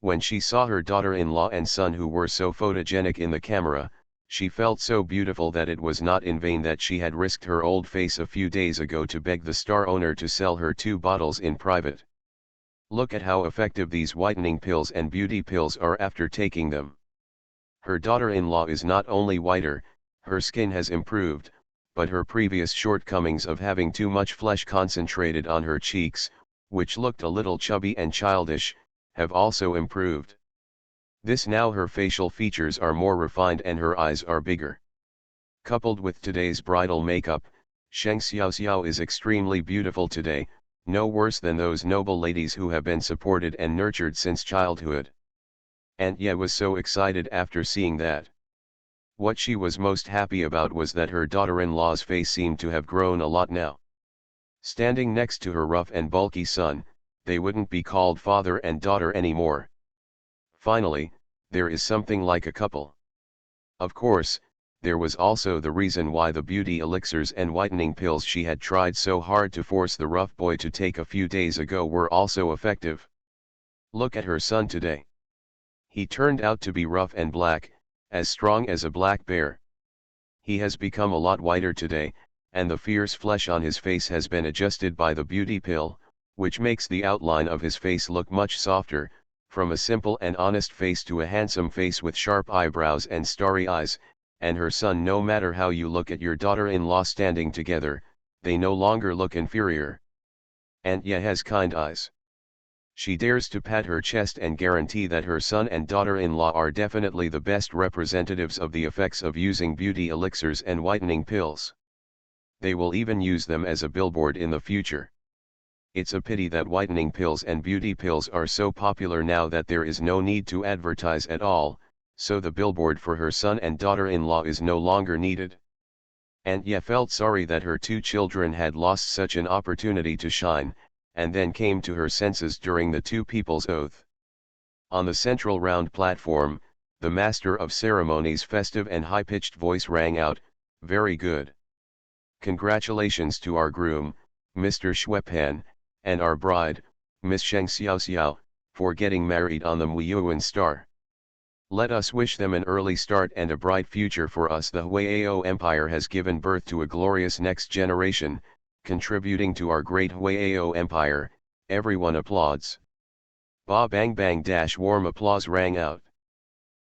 When she saw her daughter-in-law and son who were so photogenic in the camera, She felt so beautiful that it was not in vain that she had risked her old face a few days ago to beg the star owner to sell her 2 bottles in private. Look at how effective these whitening pills and beauty pills are after taking them. Her daughter-in-law is not only whiter, her skin has improved, but her previous shortcomings of having too much flesh concentrated on her cheeks, which looked a little chubby and childish, have also improved. This now her facial features are more refined and her eyes are bigger. Coupled with today's bridal makeup, Sheng Xiaoxiao is extremely beautiful today, no worse than those noble ladies who have been supported and nurtured since childhood. Aunt Ye was so excited after seeing that. What she was most happy about was that her daughter-in-law's face seemed to have grown a lot now. Standing next to her rough and bulky son, they wouldn't be called father and daughter anymore. Finally, there is something like a couple. Of course, there was also the reason why the beauty elixirs and whitening pills she had tried so hard to force the rough boy to take a few days ago were also effective. Look at her son today. He turned out to be rough and black, as strong as a black bear. He has become a lot whiter today, and the fierce flesh on his face has been adjusted by the beauty pill, which makes the outline of his face look much softer, from a simple and honest face to a handsome face with sharp eyebrows and starry eyes, and her son, no matter how you look at your daughter-in-law standing together, they no longer look inferior. Aunt Ye has kind eyes. She dares to pat her chest and guarantee that her son and daughter-in-law are definitely the best representatives of the effects of using beauty elixirs and whitening pills. They will even use them as a billboard in the future. It's a pity that whitening pills and beauty pills are so popular now that there is no need to advertise at all, so the billboard for her son and daughter-in-law is no longer needed. Aunt Ye felt sorry that her 2 children had lost such an opportunity to shine, and then came to her senses during the 2 people's oath. On the central round platform, the master of ceremonies' festive and high-pitched voice rang out, "Very good. Congratulations to our groom, Mr. Xuepan, and our bride, Miss Sheng Xiaoxiao, for getting married on the Muiyuan star. Let us wish them an early start and a bright future for us. The Huayao Empire has given birth to a glorious next generation, contributing to our great Huayao Empire." Everyone applauds. Ba bang bang dash warm applause rang out.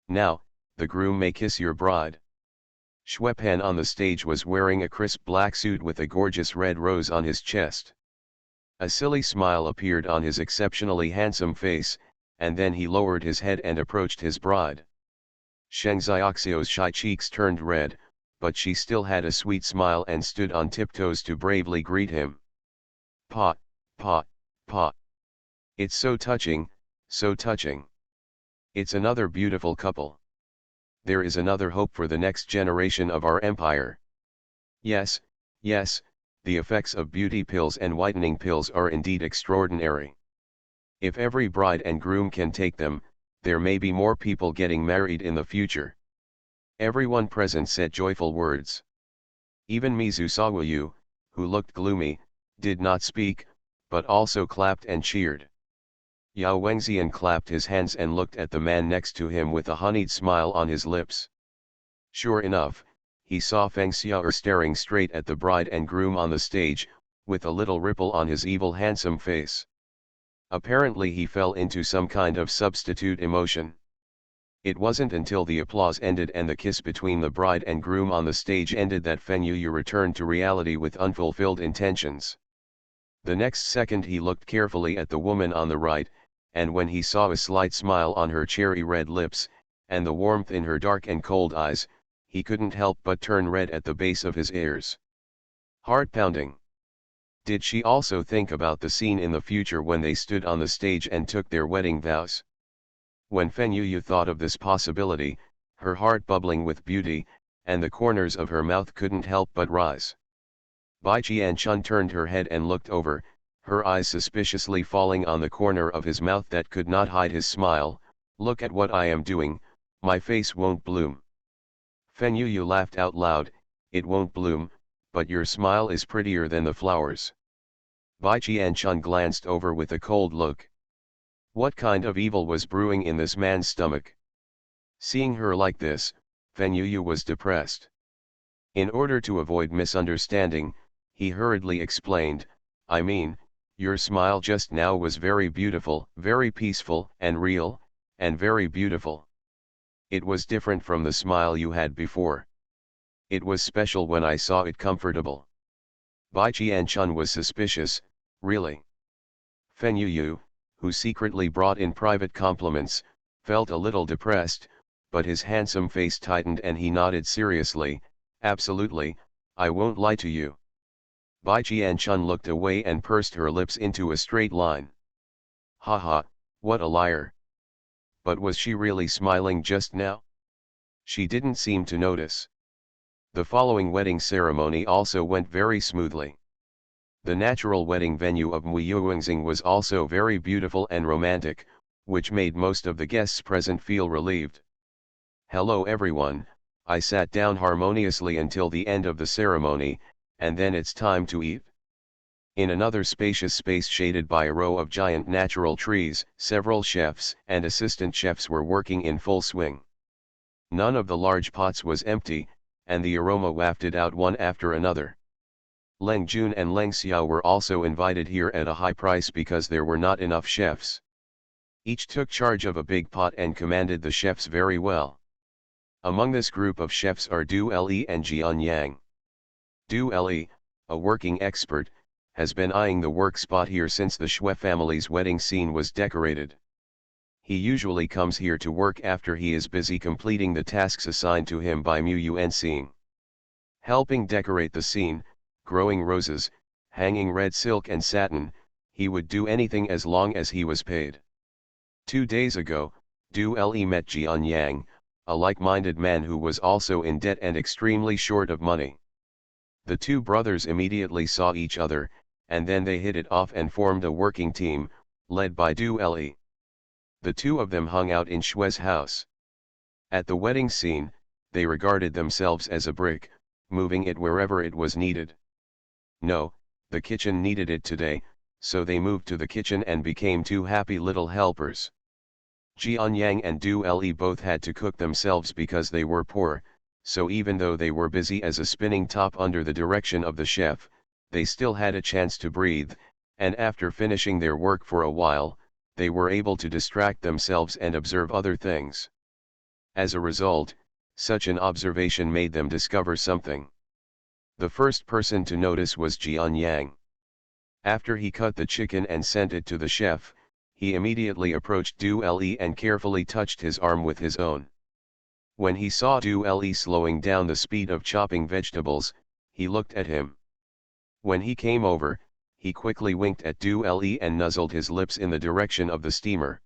"Now, the groom may kiss your bride." Xuepan on the stage was wearing a crisp black suit with a gorgeous red rose on his chest. A silly smile appeared on his exceptionally handsome face, and then he lowered his head and approached his bride. Sheng Xiaoxiao's shy cheeks turned red, but she still had a sweet smile and stood on tiptoes to bravely greet him. "Pa, pa, pa. It's so touching, so touching. It's another beautiful couple. There is another hope for the next generation of our empire. Yes, yes, the effects of beauty pills and whitening pills are indeed extraordinary. If every bride and groom can take them, there may be more people getting married in the future." Everyone present said joyful words. Even Mizu Sawayu, who looked gloomy, did not speak, but also clapped and cheered. Yao Wengxian clapped his hands and looked at the man next to him with a honeyed smile on his lips. Sure enough, he saw Feng Xiaoer staring straight at the bride and groom on the stage, with a little ripple on his evil handsome face. Apparently he fell into some kind of substitute emotion. It wasn't until the applause ended and the kiss between the bride and groom on the stage ended that Feng Yuyu returned to reality with unfulfilled intentions. The next second he looked carefully at the woman on the right, and when he saw a slight smile on her cherry red lips, and the warmth in her dark and cold eyes, he couldn't help but turn red at the base of his ears. Heart pounding. Did she also think about the scene in the future when they stood on the stage and took their wedding vows? When Feng Yuyu thought of this possibility, her heart bubbling with beauty, and the corners of her mouth couldn't help but rise. Bai Qianchun turned her head and looked over, her eyes suspiciously falling on the corner of his mouth that could not hide his smile. "Look at what I am doing, my face won't bloom." Feng Yuyu laughed out loud, "It won't bloom, but your smile is prettier than the flowers." Bai Qianchun glanced over with a cold look. What kind of evil was brewing in this man's stomach? Seeing her like this, Fenyu was depressed. In order to avoid misunderstanding, he hurriedly explained, I mean, your smile just now was very beautiful, very peaceful and real, and very beautiful. It was different from the smile you had before. It was special when I saw it comfortable. Bai Qian-chun was suspicious, really. Fenyu, who secretly brought in private compliments, felt a little depressed, but his handsome face tightened and he nodded seriously, absolutely, I won't lie to you. Bai Qian-chun looked away and pursed her lips into a straight line. Haha, what a liar. But was she really smiling just now? She didn't seem to notice. The following wedding ceremony also went very smoothly. The natural wedding venue of Muyuangxing was also very beautiful and romantic, which made most of the guests present feel relieved. Hello everyone, I sat down harmoniously until the end of the ceremony, and then it's time to eat. In another spacious space shaded by a row of giant natural trees, several chefs and assistant chefs were working in full swing. None of the large pots was empty, and the aroma wafted out one after another. Leng Jun and Leng Xiao were also invited here at a high price because there were not enough chefs. Each took charge of a big pot and commanded the chefs very well. Among this group of chefs are Du Le and Jian Yang. Du Le, a working expert, has been eyeing the work spot here since the Shui family's wedding scene was decorated. He usually comes here to work after he is busy completing the tasks assigned to him by Mu Yuan, helping decorate the scene, growing roses, hanging red silk and satin. He would do anything as long as he was paid. 2 days ago, Du Le met Jian Yang, a like-minded man who was also in debt and extremely short of money. The two brothers immediately saw each other, and then they hit it off and formed a working team, led by Du Le. The two of them hung out in Shui's house. At the wedding scene, they regarded themselves as a brick, moving it wherever it was needed. No, the kitchen needed it today, so they moved to the kitchen and became two happy little helpers. Jian Yang and Du Le both had to cook themselves because they were poor, so even though they were busy as a spinning top under the direction of the chef, they still had a chance to breathe, and after finishing their work for a while, they were able to distract themselves and observe other things. As a result, such an observation made them discover something. The first person to notice was Jian Yang. After he cut the chicken and sent it to the chef, he immediately approached Du Le and carefully touched his arm with his own. When he saw Du Le slowing down the speed of chopping vegetables, he looked at him. When he came over, he quickly winked at Du Le and nuzzled his lips in the direction of the steamer.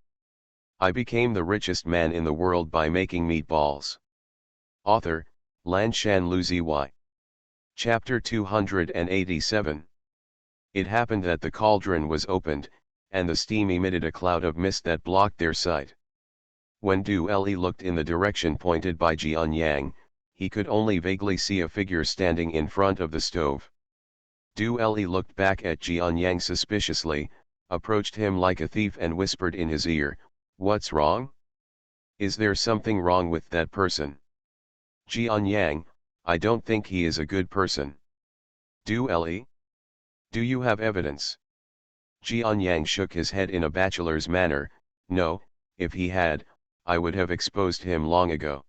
I became the richest man in the world by making meatballs. Author, Lanshan Luzi. Chapter 287. It happened that the cauldron was opened, and the steam emitted a cloud of mist that blocked their sight. When Du Le looked in the direction pointed by Jian Yang, he could only vaguely see a figure standing in front of the stove. Du Le looked back at Jian Yang suspiciously, approached him like a thief and whispered in his ear, "What's wrong? Is there something wrong with that person?" Jian Yang, I don't think he is a good person. Du Le? Do you have evidence? Jian Yang shook his head in a bachelor's manner, no, if he had, I would have exposed him long ago.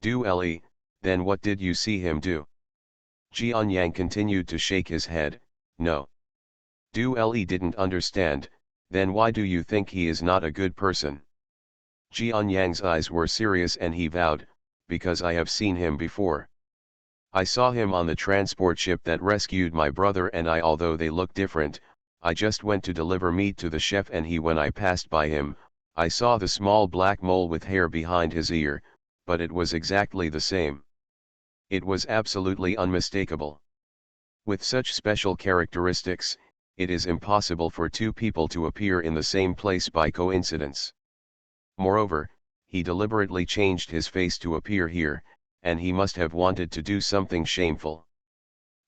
Du Le, then what did you see him do? Jian Yang continued to shake his head, no. Du Le didn't understand, then why do you think he is not a good person? Jian Yang's eyes were serious and he vowed, because I have seen him before. I saw him on the transport ship that rescued my brother and I, although they look different, I just went to deliver meat to the chef and when I passed by him, I saw the small black mole with hair behind his ear, but it was exactly the same. It was absolutely unmistakable. With such special characteristics, it is impossible for two people to appear in the same place by coincidence. Moreover, he deliberately changed his face to appear here, and he must have wanted to do something shameful.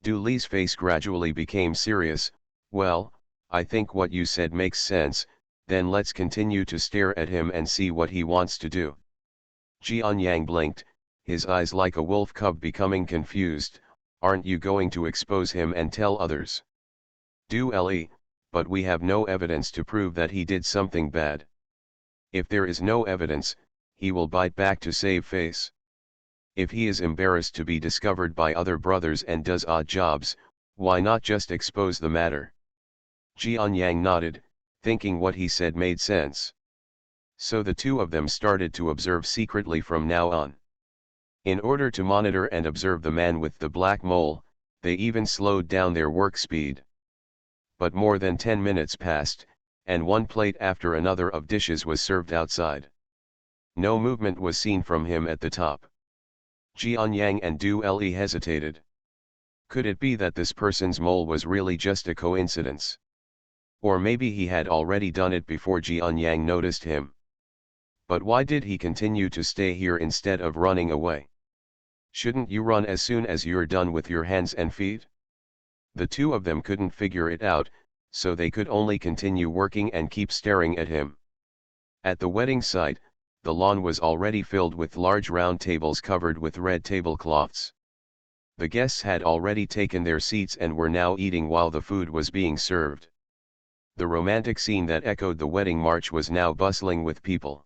Du Le's face gradually became serious. Well, I think what you said makes sense, then let's continue to stare at him and see what he wants to do. Jian Yang blinked, his eyes like a wolf cub becoming confused. Aren't you going to expose him and tell others? Do Le, but we have no evidence to prove that he did something bad. If there is no evidence, he will bite back to save face. If he is embarrassed to be discovered by other brothers and does odd jobs, why not just expose the matter? Jianyang nodded, thinking what he said made sense. So the two of them started to observe secretly from now on. In order to monitor and observe the man with the black mole, they even slowed down their work speed. But more than 10 minutes passed, and one plate after another of dishes was served outside. No movement was seen from him at the top. Jianyang and Du Le hesitated. Could it be that this person's mole was really just a coincidence? Or maybe he had already done it before Jianyang noticed him. But why did he continue to stay here instead of running away? Shouldn't you run as soon as you're done with your hands and feet? The two of them couldn't figure it out, so they could only continue working and keep staring at him. At the wedding site, the lawn was already filled with large round tables covered with red tablecloths. The guests had already taken their seats and were now eating while the food was being served. The romantic scene that echoed the wedding march was now bustling with people.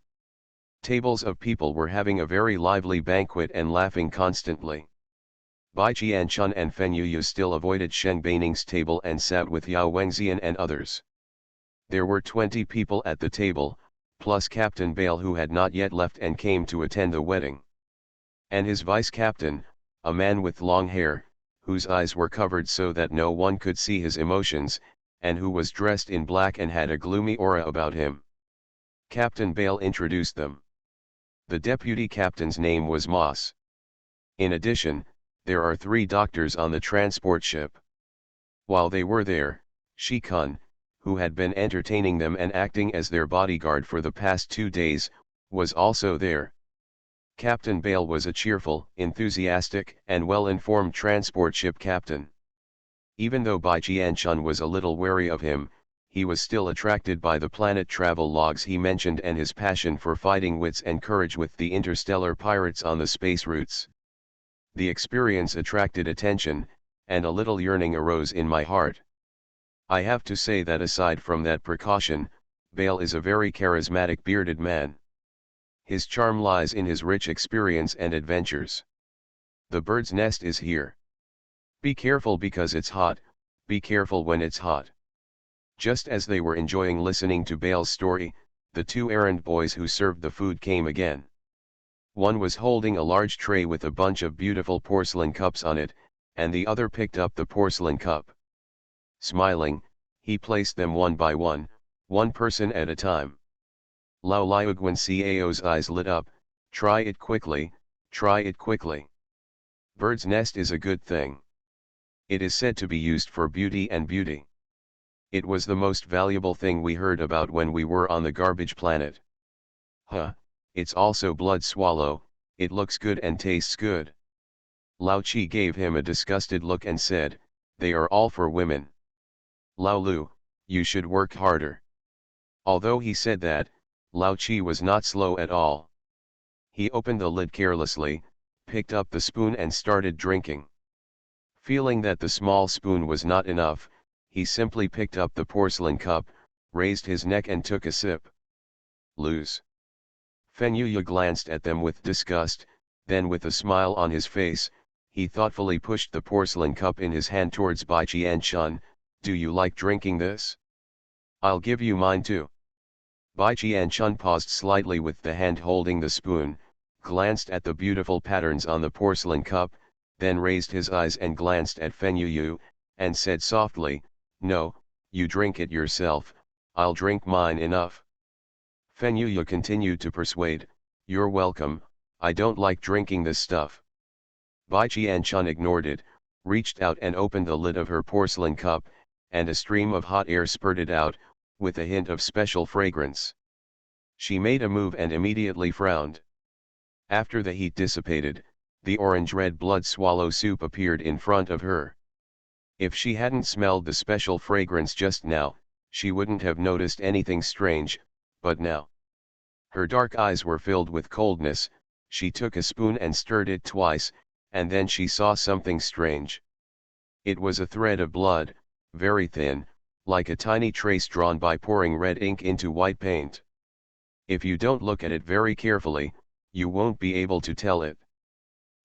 Tables of people were having a very lively banquet and laughing constantly. Bai Qianchun and Feng Yuyu still avoided Shen Beining's table and sat with Yao Wengxian and others. There were 20 people at the table, plus Captain Bale who had not yet left and came to attend the wedding. And his vice-captain, a man with long hair, whose eyes were covered so that no one could see his emotions, and who was dressed in black and had a gloomy aura about him. Captain Bale introduced them. The deputy captain's name was Moss. In addition, there are 3 doctors on the transport ship. While they were there, Shi Kun, who had been entertaining them and acting as their bodyguard for the past 2 days, was also there. Captain Bale was a cheerful, enthusiastic, and well-informed transport ship captain. Even though Bai Jianchun was a little wary of him, he was still attracted by the planet travel logs he mentioned and his passion for fighting wits and courage with the interstellar pirates on the space routes. The experience attracted attention, and a little yearning arose in my heart. I have to say that aside from that precaution, Bale is a very charismatic bearded man. His charm lies in his rich experience and adventures. The bird's nest is here. Be careful because it's hot, be careful when it's hot. Just as they were enjoying listening to Bale's story, the 2 errand boys who served the food came again. One was holding a large tray with a bunch of beautiful porcelain cups on it, and the other picked up the porcelain cup. Smiling, he placed them one by one person at a time. Lao Liuguan Cao's eyes lit up. Try it quickly, try it quickly. Bird's nest is a good thing. It is said to be used for beauty and beauty. It was the most valuable thing we heard about when we were on the garbage planet. Huh, it's also blood swallow, it looks good and tastes good. Lao Chi gave him a disgusted look and said, they are all for women. Lao Lu, you should work harder. Although he said that, Lao Chi was not slow at all. He opened the lid carelessly, picked up the spoon and started drinking. Feeling that the small spoon was not enough, he simply picked up the porcelain cup, raised his neck and took a sip. Lose. Feng Yuya glanced at them with disgust, then with a smile on his face, he thoughtfully pushed the porcelain cup in his hand towards Bai Qianchun. Do you like drinking this? I'll give you mine too. Bai Qianchun paused slightly with the hand holding the spoon, glanced at the beautiful patterns on the porcelain cup, then raised his eyes and glanced at Feng Yuyu, and said softly, no, you drink it yourself, I'll drink mine enough. Feng Yuyu continued to persuade, you're welcome, I don't like drinking this stuff. Bai Qianchun ignored it, reached out and opened the lid of her porcelain cup, and a stream of hot air spurted out, with a hint of special fragrance. She made a move and immediately frowned. After the heat dissipated, the orange-red blood swallow soup appeared in front of her. If she hadn't smelled the special fragrance just now, she wouldn't have noticed anything strange, but now. Her dark eyes were filled with coldness, She took a spoon and stirred it twice, and then she saw something strange. It was a thread of blood, very thin, like a tiny trace drawn by pouring red ink into white paint. If you don't look at it very carefully, you won't be able to tell it.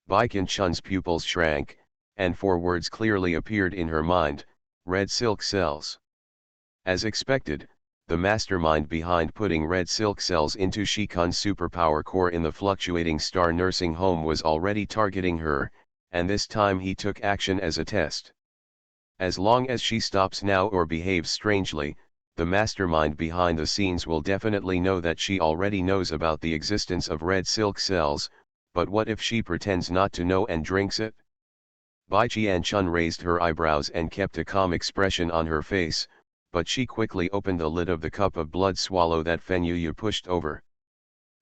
Baikin Chun's pupils shrank, and 4 words clearly appeared in her mind: red silk cells. As expected, the mastermind behind putting red silk cells into Shikun's superpower core in the fluctuating star nursing home was already targeting her, and this time he took action as a test. As long as she stops now or behaves strangely, the mastermind behind the scenes will definitely know that she already knows about the existence of red silk cells, but what if she pretends not to know and drinks it? Bai Qianchun raised her eyebrows and kept a calm expression on her face, but she quickly opened the lid of the cup of blood swallow that Fen Yuyu pushed over.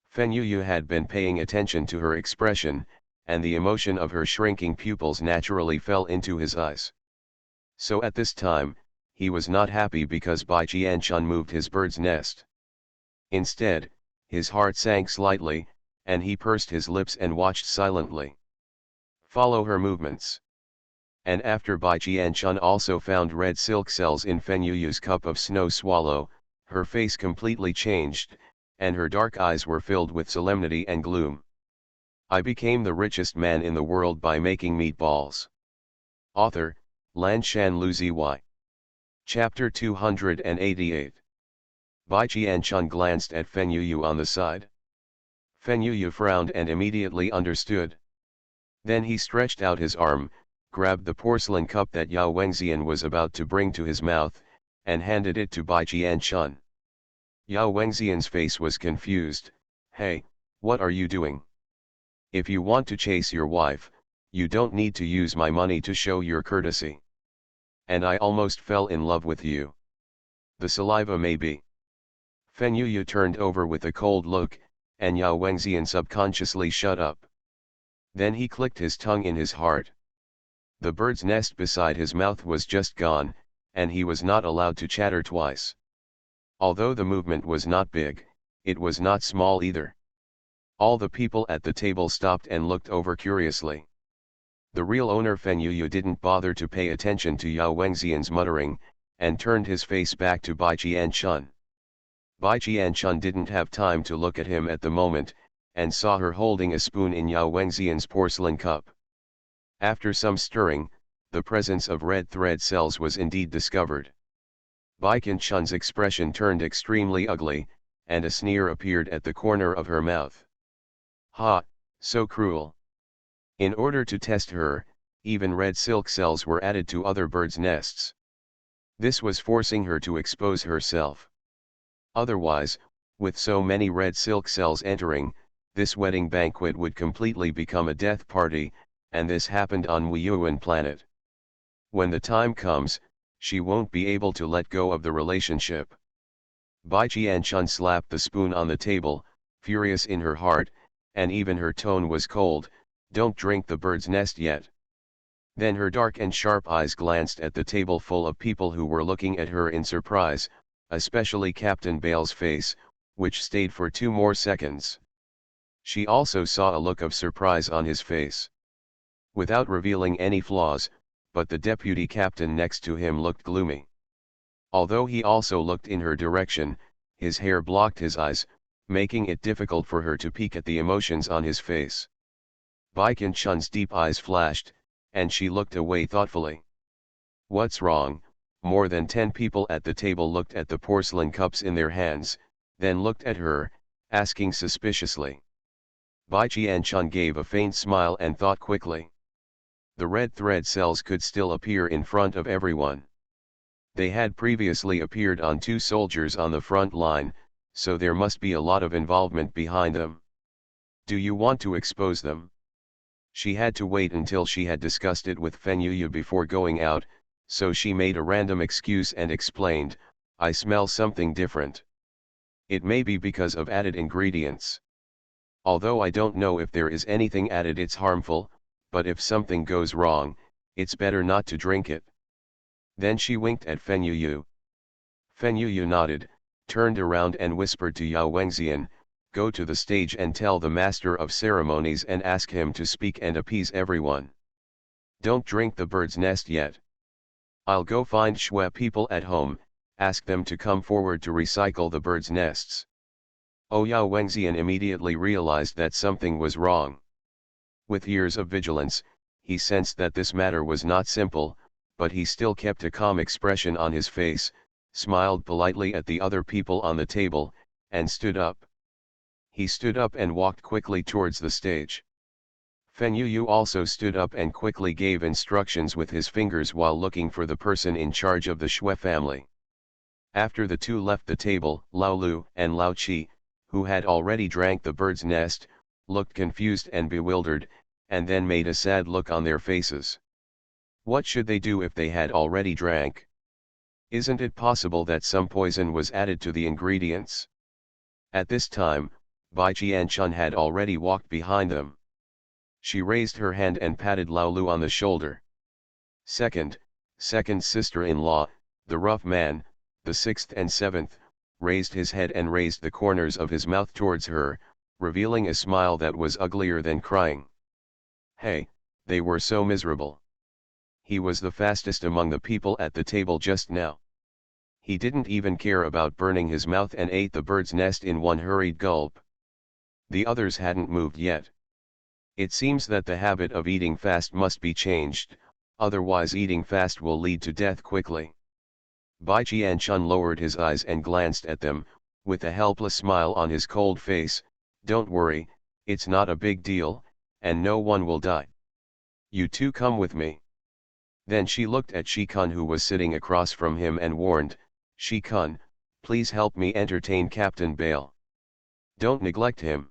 Fen Yuyu had been paying attention to her expression, and the emotion of her shrinking pupils naturally fell into his eyes. So at this time, he was not happy because Bai Qianchun moved his bird's nest. Instead, his heart sank slightly, and he pursed his lips and watched silently. Follow her movements. And after Bai Qianchun also found red silk cells in Fen Yuyu's cup of snow swallow, her face completely changed, and her dark eyes were filled with solemnity and gloom. I became the richest man in the world by making meatballs. Author, Lanshan Luzi. Chapter 288. Bai Qianchun glanced at Fen Yuyu on the side. Fen Yuyu frowned and immediately understood. Then he stretched out his arm, grabbed the porcelain cup that Yao Wengxian was about to bring to his mouth, and handed it to Bai Qianchun. Yao Wengxian's face was confused. Hey, what are you doing? If you want to chase your wife, you don't need to use my money to show your courtesy. And I almost fell in love with you. The saliva may be. Fen Yuyu turned over with a cold look, and Yao Wengxian subconsciously shut up. Then he clicked his tongue in his heart. The bird's nest beside his mouth was just gone, and he was not allowed to chatter twice. Although the movement was not big, it was not small either. All the people at the table stopped and looked over curiously. The real owner Fen Yuyu didn't bother to pay attention to Yao Wengxian's muttering, and turned his face back to Bai Qianchun. Bai Qianchun didn't have time to look at him at the moment, and saw her holding a spoon in Yao Wengxian's porcelain cup. After some stirring, the presence of red thread cells was indeed discovered. Bai Qianchun's expression turned extremely ugly, and a sneer appeared at the corner of her mouth. Ha, so cruel. In order to test her, even red silk cells were added to other birds' nests. This was forcing her to expose herself. Otherwise, with so many red silk cells entering, this wedding banquet would completely become a death party, and this happened on Wuyuan planet. When the time comes, she won't be able to let go of the relationship. Bai Qianchun slapped the spoon on the table, furious in her heart, and even her tone was cold. Don't drink the bird's nest yet. Then her dark and sharp eyes glanced at the table full of people who were looking at her in surprise, especially Captain Bale's face, which stayed for 2 more seconds. She also saw a look of surprise on his face. Without revealing any flaws, but the deputy captain next to him looked gloomy. Although he also looked in her direction, his hair blocked his eyes, making it difficult for her to peek at the emotions on his face. Bai Qianchun's deep eyes flashed, and she looked away thoughtfully. What's wrong? More than 10 people at the table looked at the porcelain cups in their hands, then looked at her, asking suspiciously. Bai Qianchun gave a faint smile and thought quickly. The red thread cells could still appear in front of everyone. They had previously appeared on 2 soldiers on the front line, so there must be a lot of involvement behind them. Do you want to expose them? She had to wait until she had discussed it with Fen Yuyu before going out, so she made a random excuse and explained, I smell something different. It may be because of added ingredients. Although I don't know if there is anything added it's harmful, but if something goes wrong, it's better not to drink it. Then she winked at Fen Yuyu. Fen Yuyu nodded, turned around and whispered to Yao Wengxian, go to the stage and tell the master of ceremonies and ask him to speak and appease everyone. Don't drink the bird's nest yet. I'll go find Shwe people at home, ask them to come forward to recycle the bird's nests. Ouyao Wengxian immediately realized that something was wrong. With years of vigilance, he sensed that this matter was not simple, but he still kept a calm expression on his face, smiled politely at the other people on the table, and stood up. He stood up and walked quickly towards the stage. Fen Yuyu also stood up and quickly gave instructions with his fingers while looking for the person in charge of the Shwe family. After the two left the table, Lao Lu and Lao Qi, who had already drank the bird's nest, looked confused and bewildered, and then made a sad look on their faces. What should they do if they had already drank? Isn't it possible that some poison was added to the ingredients? At this time, Bai Jianchun had already walked behind them. She raised her hand and patted Lao Lu on the shoulder. Second sister-in-law, the rough man, the sixth and seventh, raised his head and raised the corners of his mouth towards her, revealing a smile that was uglier than crying. Hey, they were so miserable. He was the fastest among the people at the table just now. He didn't even care about burning his mouth and ate the bird's nest in one hurried gulp. The others hadn't moved yet. It seems that the habit of eating fast must be changed, otherwise eating fast will lead to death quickly. Bai Jianchun lowered his eyes and glanced at them, with a helpless smile on his cold face. Don't worry, it's not a big deal, and no one will die. You two come with me. Then she looked at Shi-kun who was sitting across from him and warned, Shi-kun, please help me entertain Captain Bale. Don't neglect him.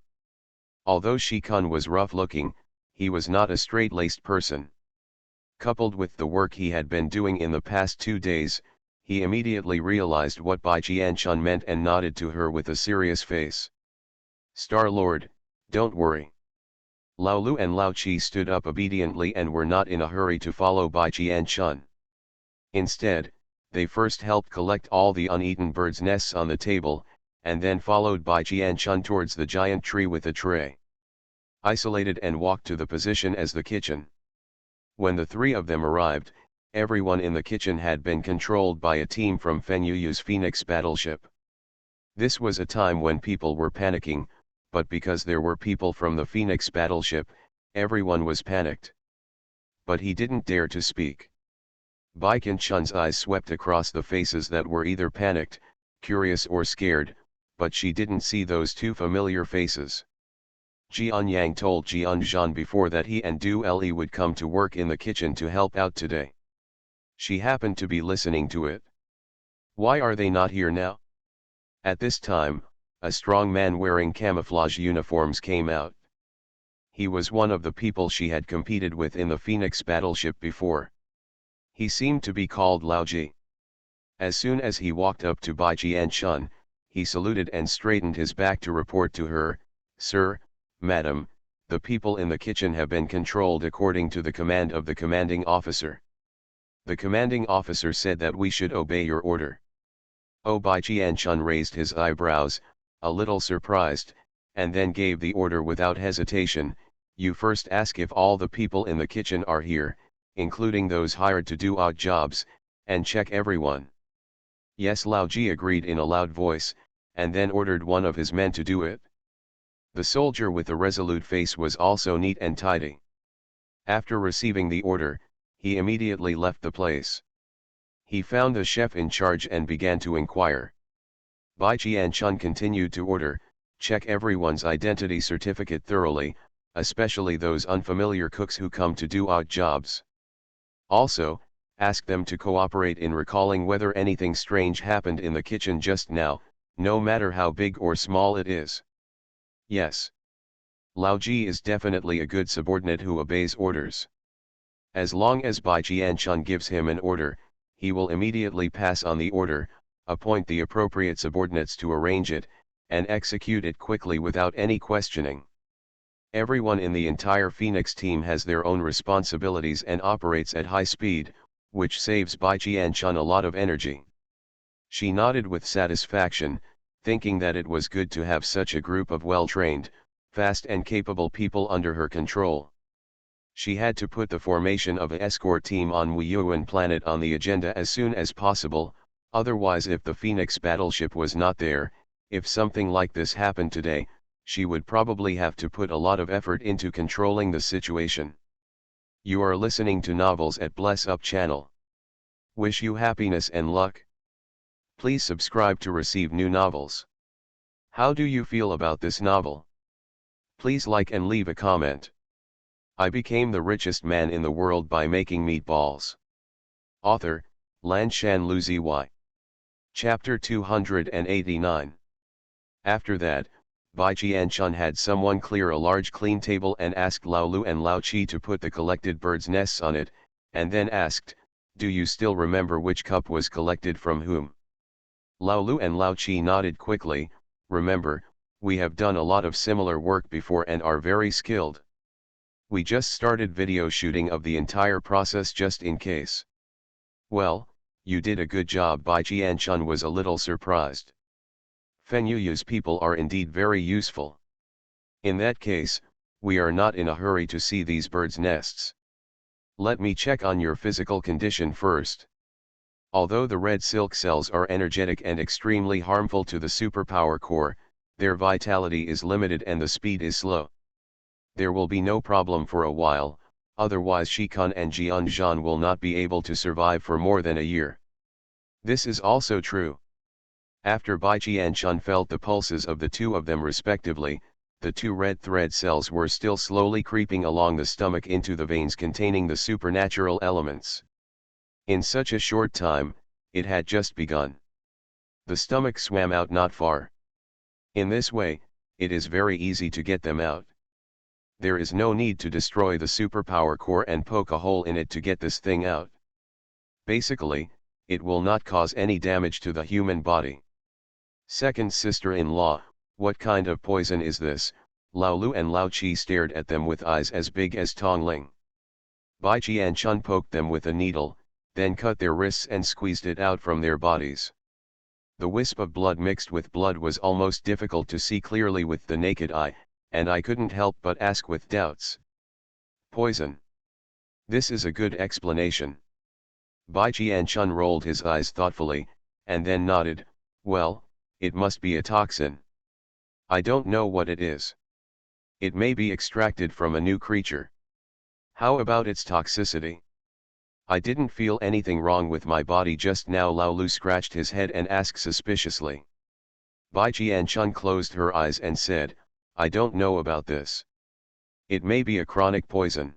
Although Shi-kun was rough-looking, he was not a straight-laced person. Coupled with the work he had been doing in the past 2 days, he immediately realized what Bai Jianchun meant and nodded to her with a serious face. Star-Lord, don't worry. Lao Lu and Lao Qi stood up obediently and were not in a hurry to follow Bai Jianchun. Instead, they first helped collect all the uneaten birds' nests on the table, and then followed Bai Jianchun towards the giant tree with a tray. Isolated and walked to the position as the kitchen. When the three of them arrived, everyone in the kitchen had been controlled by a team from Fen Yuyu's Phoenix battleship. This was a time when people were panicking, but because there were people from the Phoenix battleship, everyone was panicked. But he didn't dare to speak. Bai Jianchun's eyes swept across the faces that were either panicked, curious or scared, but she didn't see those two familiar faces. Jian Yang told Jian Zhan before that he and Du Li would come to work in the kitchen to help out today. She happened to be listening to it. Why are they not here now? At this time, a strong man wearing camouflage uniforms came out. He was one of the people she had competed with in the Phoenix battleship before. He seemed to be called Lao Ji. As soon as he walked up to Bai Jianchun, he saluted and straightened his back to report to her, Sir, Madam, the people in the kitchen have been controlled according to the command of the commanding officer. The commanding officer said that we should obey your order. Bai Jianchun raised his eyebrows, a little surprised, and then gave the order without hesitation. You first ask if all the people in the kitchen are here, including those hired to do odd jobs, and check everyone. Yes, Lao Ji agreed in a loud voice, and then ordered one of his men to do it. The soldier with the resolute face was also neat and tidy. After receiving the order, he immediately left the place. He found the chef in charge and began to inquire. Bai Jianchun continued to order, check everyone's identity certificate thoroughly, especially those unfamiliar cooks who come to do odd jobs. Also, ask them to cooperate in recalling whether anything strange happened in the kitchen just now, no matter how big or small it is. Yes. Lao Ji is definitely a good subordinate who obeys orders. As long as Bai Jianchun gives him an order, he will immediately pass on the order, appoint the appropriate subordinates to arrange it, and execute it quickly without any questioning. Everyone in the entire Phoenix team has their own responsibilities and operates at high speed, which saves Bai Jianchun a lot of energy. She nodded with satisfaction, thinking that it was good to have such a group of well-trained, fast and capable people under her control. She had to put the formation of an escort team on Wuyuan planet on the agenda as soon as possible, otherwise if the Phoenix battleship was not there, if something like this happened today, she would probably have to put a lot of effort into controlling the situation. You are listening to Novels at Bless Up channel. Wish you happiness and luck. Please subscribe to receive new novels. How do you feel about this novel? Please like and leave a comment. I became the richest man in the world by making meatballs. Author, Lanshan Luzi. Chapter 289. After that, Bai Qianchun had someone clear a large clean table and asked Lao Lu and Lao Qi to put the collected birds' nests on it, and then asked, "Do you still remember which cup was collected from whom?" Lao Lu and Lao Qi nodded quickly. "Remember, we have done a lot of similar work before and are very skilled. We just started video shooting of the entire process just in case." "Well, you did a good job." Bai Qianchun was a little surprised. "Fenyuya's people are indeed very useful. In that case, we are not in a hurry to see these birds' nests. Let me check on your physical condition first. Although the red silk cells are energetic and extremely harmful to the superpower core, their vitality is limited and the speed is slow. There will be no problem for a while, otherwise Shikun and Jianzhan will not be able to survive for more than a year." This is also true. After Bai Qianchun felt the pulses of the two of them respectively, the two red thread cells were still slowly creeping along the stomach into the veins containing the supernatural elements. In such a short time, it had just begun. The stomach swam out not far. In this way, it is very easy to get them out. There is no need to destroy the superpower core and poke a hole in it to get this thing out. Basically, it will not cause any damage to the human body. "Second sister-in-law, what kind of poison is this?" Lao Lu and Lao Qi stared at them with eyes as big as Tongling. Bai Qianchun poked them with a needle, then cut their wrists and squeezed it out from their bodies. The wisp of blood mixed with blood was almost difficult to see clearly with the naked eye, and I couldn't help but ask with doubts. "Poison. This is a good explanation." Bai Qianchun rolled his eyes thoughtfully, and then nodded. "Well, it must be a toxin. I don't know what it is. It may be extracted from a new creature. How about its toxicity? I didn't feel anything wrong with my body just now." Lao Lu scratched his head and asked suspiciously. Bai Qianchun closed her eyes and said, "I don't know about this. It may be a chronic poison.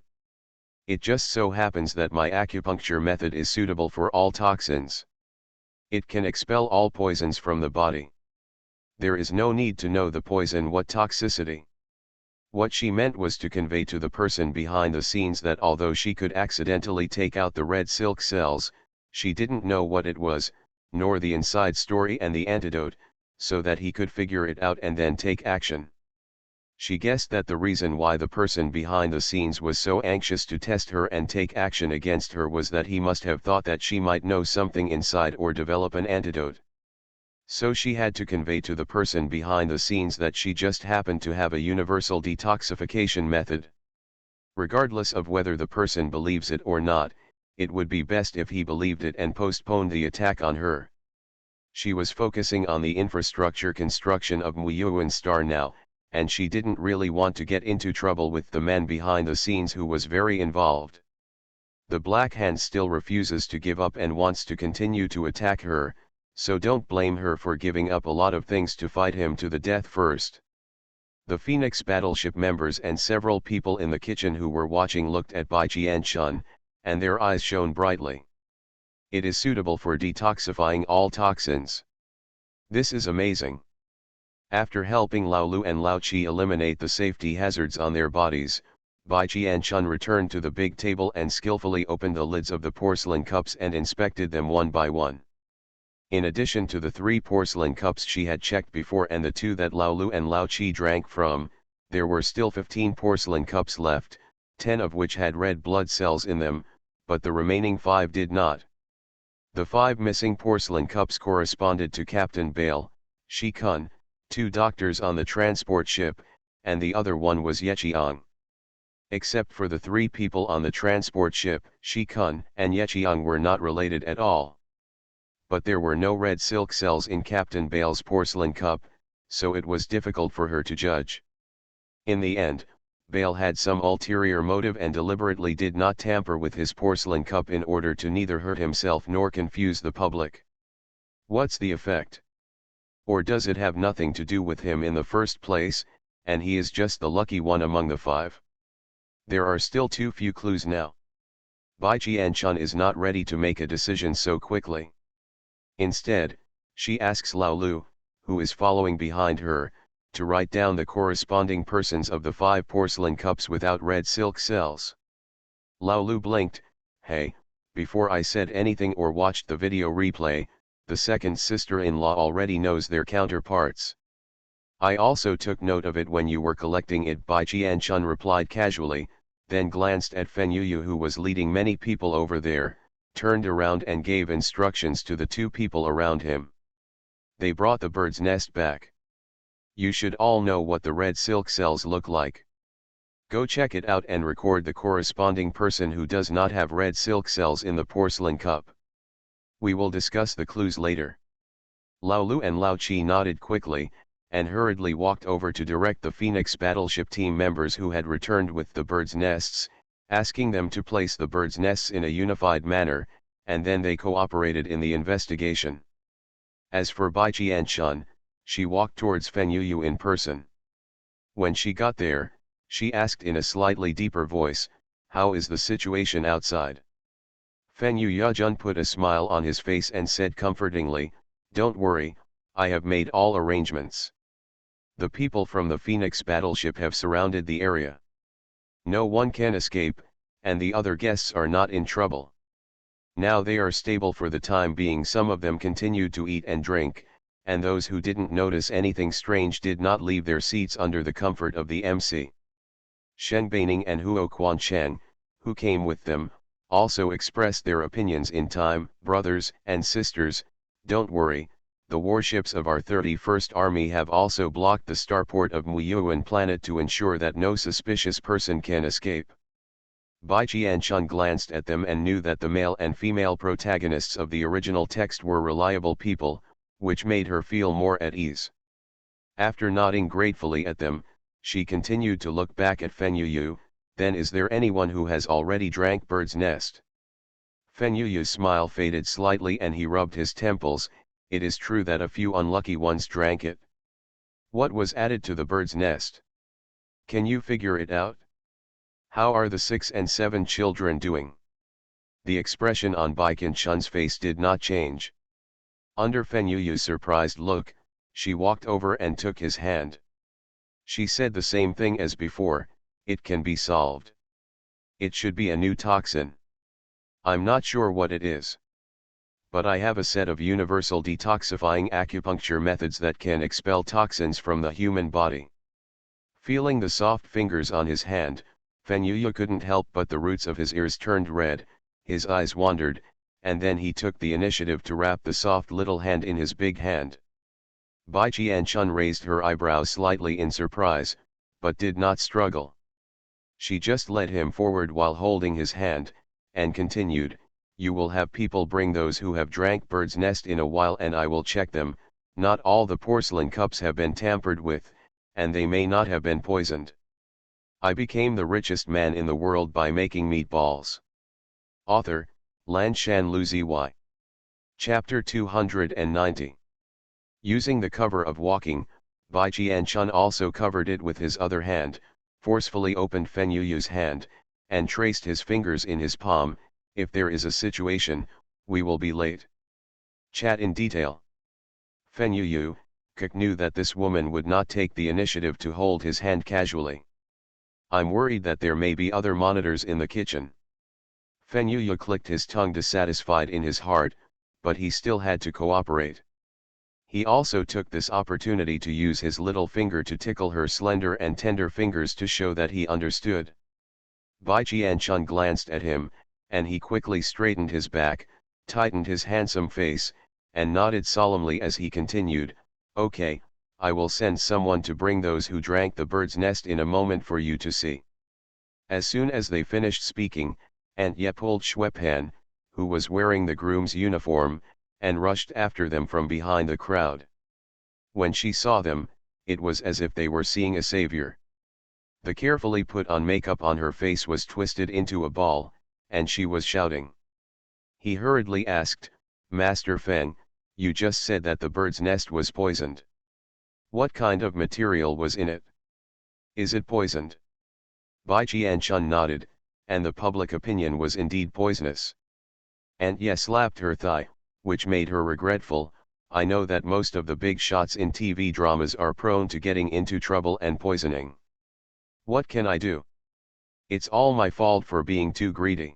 It just so happens that my acupuncture method is suitable for all toxins. It can expel all poisons from the body. There is no need to know the poison what toxicity." What she meant was to convey to the person behind the scenes that although she could accidentally take out the red silk cells, she didn't know what it was, nor the inside story and the antidote, so that he could figure it out and then take action. She guessed that the reason why the person behind the scenes was so anxious to test her and take action against her was that he must have thought that she might know something inside or develop an antidote. So she had to convey to the person behind the scenes that she just happened to have a universal detoxification method. Regardless of whether the person believes it or not, it would be best if he believed it and postponed the attack on her. She was focusing on the infrastructure construction of Muyuan Star now, and she didn't really want to get into trouble with the man behind the scenes who was very involved. The Black Hand still refuses to give up and wants to continue to attack her, so don't blame her for giving up a lot of things to fight him to the death first. The Phoenix battleship members and several people in the kitchen who were watching looked at Bai Qianchun, and their eyes shone brightly. "It is suitable for detoxifying all toxins. This is amazing." After helping Lao Lu and Lao Qi eliminate the safety hazards on their bodies, Bai Qianchun returned to the big table and skillfully opened the lids of the porcelain cups and inspected them one by one. In addition to the 3 porcelain cups she had checked before and the 2 that Lao Lu and Lao Qi drank from, there were still 15 porcelain cups left, 10 of which had red blood cells in them, but the remaining 5 did not. The 5 missing porcelain cups corresponded to Captain Bale, Shi Kun, 2 doctors on the transport ship, and the other one was Yechiang. Except for the 3 people on the transport ship, Shi Kun and Yechiang were not related at all. But there were no red silk cells in Captain Bale's porcelain cup, so it was difficult for her to judge. In the end, Bale had some ulterior motive and deliberately did not tamper with his porcelain cup in order to neither hurt himself nor confuse the public. What's the effect? Or does it have nothing to do with him in the first place, and he is just the lucky one among the 5? There are still too few clues now. Bai Qianchun is not ready to make a decision so quickly. Instead, she asks Lao Lu, who is following behind her, to write down the corresponding persons of the 5 porcelain cups without red silk cells. Lao Lu blinked. Hey, before I said anything or watched the video replay, the second sister-in-law already knows their counterparts. I also took note of it when you were collecting it. Bai Qianchun replied casually, then glanced at Fen Yuyu, who was leading many people over there, turned around and gave instructions to the 2 people around him. They brought the bird's nest back. You should all know what the red silk cells look like. Go check it out and record the corresponding person who does not have red silk cells in the porcelain cup. We will discuss the clues later. Lao Lu and Lao Chi nodded quickly, and hurriedly walked over to direct the Phoenix battleship team members who had returned with the birds' nests, asking them to place the birds' nests in a unified manner, and then they cooperated in the investigation. As for Bai Qianchun, she walked towards Fen Yuyu in person. When she got there, she asked in a slightly deeper voice, "How is the situation outside?" Fen Yuyun put a smile on his face and said comfortingly, "Don't worry, I have made all arrangements. The people from the Phoenix battleship have surrounded the area. No one can escape, and the other guests are not in trouble. Now they are stable for the time being." Some of them continued to eat and drink, and those who didn't notice anything strange did not leave their seats under the comfort of the MC. Shen Baining and Huo Quancheng, who came with them, also expressed their opinions in time. "Brothers and sisters, don't worry, the warships of our 31st Army have also blocked the starport of Muyuan planet to ensure that no suspicious person can escape." Bai Qianchun glanced at them and knew that the male and female protagonists of the original text were reliable people, which made her feel more at ease. After nodding gratefully at them, she continued to look back at Fen Yuyu. "Then is there anyone who has already drank bird's nest?" Fen Yuyu's smile faded slightly and he rubbed his temples. "It is true that a few unlucky ones drank it." "What was added to the bird's nest? Can you figure it out? How are the 6 and 7 children doing?" The expression on Bai Qianchun's face did not change. Under Fen Yuyu's surprised look, she walked over and took his hand. She said the same thing as before, "It can be solved. It should be a new toxin. I'm not sure what it is. But I have a set of universal detoxifying acupuncture methods that can expel toxins from the human body." Feeling the soft fingers on his hand, Fen Yuyu couldn't help but the roots of his ears turned red, his eyes wandered, and then he took the initiative to wrap the soft little hand in his big hand. Bai Qianchun raised her eyebrows slightly in surprise, but did not struggle. She just led him forward while holding his hand, and continued, "You will have people bring those who have drank bird's nest in a while and I will check them. Not all the porcelain cups have been tampered with, and they may not have been poisoned. I became the richest man in the world by making meatballs." Author, Lanshan Lu Zy. Chapter 290. Using the cover of Walking, Bai Qianchun also covered it with his other hand, forcefully opened Fen Yuyu's hand, and traced his fingers in his palm. "If there is a situation, we will be late. Chat in detail." Fen Yuyu knew that this woman would not take the initiative to hold his hand casually. "I'm worried that there may be other monitors in the kitchen." Fen Yuyu clicked his tongue dissatisfied in his heart, but he still had to cooperate. He also took this opportunity to use his little finger to tickle her slender and tender fingers to show that he understood. Bai Qianchun glanced at him, and he quickly straightened his back, tightened his handsome face, and nodded solemnly as he continued, Okay, I will send someone to bring those who drank the bird's nest in a moment for you to see. As soon as they finished speaking, Aunt Ye pulled Schwepan, who was wearing the groom's uniform, and rushed after them from behind the crowd. When she saw them, it was as if they were seeing a savior. The carefully put on makeup on her face was twisted into a ball, and she was shouting. He hurriedly asked, "Master Feng, you just said that the bird's nest was poisoned. What kind of material was in it? Is it poisoned?" Bai Jianchun nodded, and the public opinion was indeed poisonous. Aunt Ye slapped her thigh, which made her regretful. I know that most of the big shots in TV dramas are prone to getting into trouble and poisoning. What can I do? It's all my fault for being too greedy.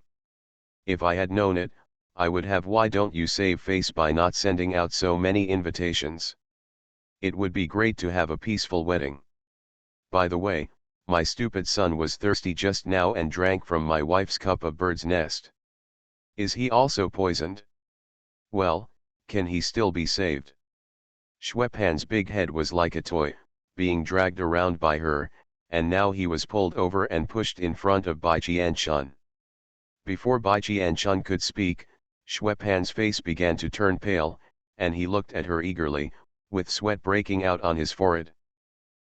If I had known it, I would have. Why don't you save face by not sending out so many invitations? It would be great to have a peaceful wedding. By the way, my stupid son was thirsty just now and drank from my wife's cup of bird's nest. Is he also poisoned? Well, can he still be saved? Schwepan's big head was like a toy, being dragged around by her, and now he was pulled over and pushed in front of Bai Jianchun. Before Bai Jianchun could speak, Schwepan's face began to turn pale, and he looked at her eagerly, with sweat breaking out on his forehead.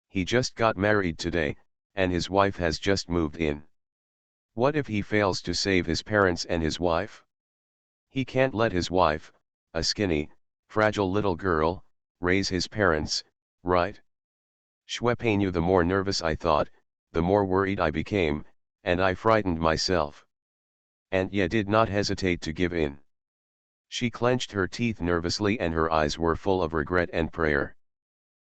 He just got married today, and his wife has just moved in. What if he fails to save his parents and his wife? He can't let his wife, a skinny, fragile little girl, raise his parents, right? Schwepan knew. The more nervous I thought, the more worried I became, and I frightened myself. Aunt Ye did not hesitate to give in. She clenched her teeth nervously and her eyes were full of regret and prayer.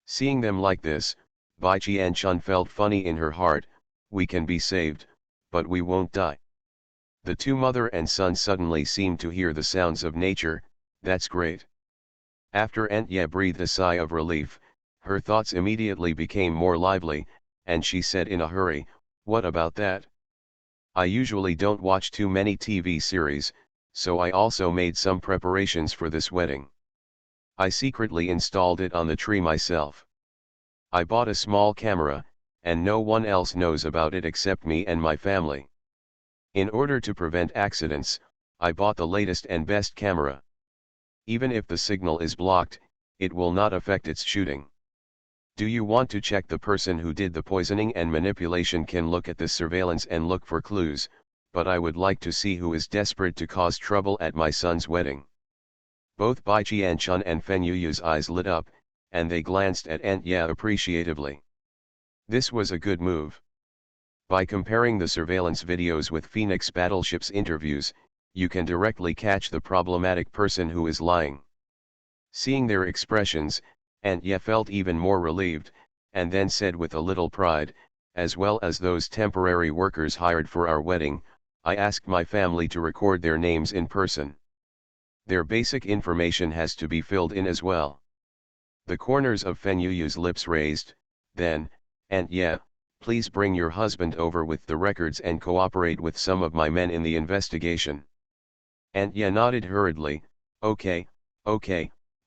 Seeing them like this, Bai Jianchun felt funny in her heart. We can be saved, but we won't die. The two mother and son suddenly seemed to hear the sounds of nature. That's great. After Aunt Ye breathed a sigh of relief, her thoughts immediately became more lively, and she said in a hurry, "What about that? I usually don't watch too many TV series, so I also made some preparations for this wedding. I secretly installed it on the tree myself. I bought a small camera, and no one else knows about it except me and my family. In order to prevent accidents, I bought the latest and best camera. Even if the signal is blocked, it will not affect its shooting. Do you want to check the person who did the poisoning and manipulation? Can look at this surveillance and look for clues, but I would like to see who is desperate to cause trouble at my son's wedding." Both Bai Jianchun and Feng Yuyu's eyes lit up, and they glanced at Aunt Ye appreciatively. This was a good move. By comparing the surveillance videos with Phoenix Battleship's interviews, you can directly catch the problematic person who is lying. Seeing their expressions, Aunt Ye felt even more relieved, and then said with a little pride, "As well as those temporary workers hired for our wedding, I asked my family to record their names in person. Their basic information has to be filled in as well." The corners of Feng Yuyu's lips raised. Then, "Aunt Ye, please bring your husband over with the records and cooperate with some of my men in the investigation." Aunt Ye nodded hurriedly. Okay,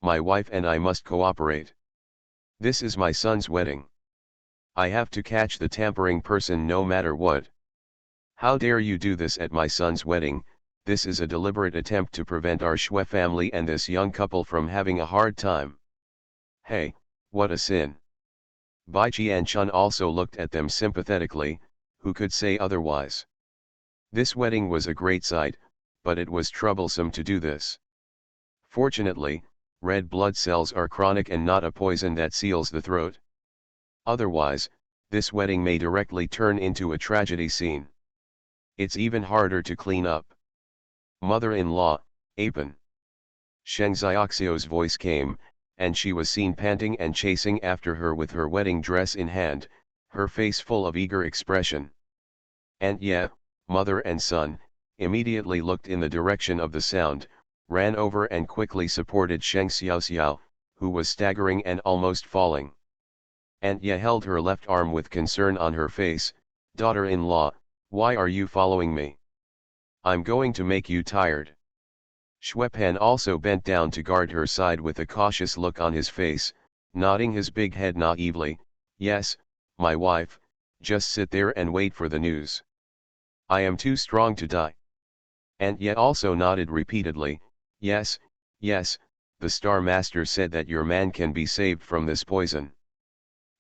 my wife and I must cooperate. This is my son's wedding. I have to catch the tampering person no matter what. How dare you do this at my son's wedding? This is a deliberate attempt to prevent our Shui family and this young couple from having a hard time. Hey, what a sin." Bai Jianchun also looked at them sympathetically. Who could say otherwise? This wedding was a great sight, but it was troublesome to do this. Fortunately, red blood cells are chronic and not a poison that seals the throat. Otherwise, this wedding may directly turn into a tragedy scene. It's even harder to clean up. Mother-in-law, Apen. Sheng Xiaoxiu's voice came, and she was seen panting and chasing after her with her wedding dress in hand, her face full of eager expression. Aunt Ye, mother and son, immediately looked in the direction of the sound, ran over and quickly supported Sheng Xiaoxiao, who was staggering and almost falling. Aunt Ye held her left arm with concern on her face. "Daughter-in-law, why are you following me? I'm going to make you tired." Schwepan also bent down to guard her side with a cautious look on his face. nodding his big head naively, yes, my wife, just sit there and wait for the news. I am too strong to die. Ant yet also nodded repeatedly, yes, yes, the Star Master said that your man can be saved from this poison.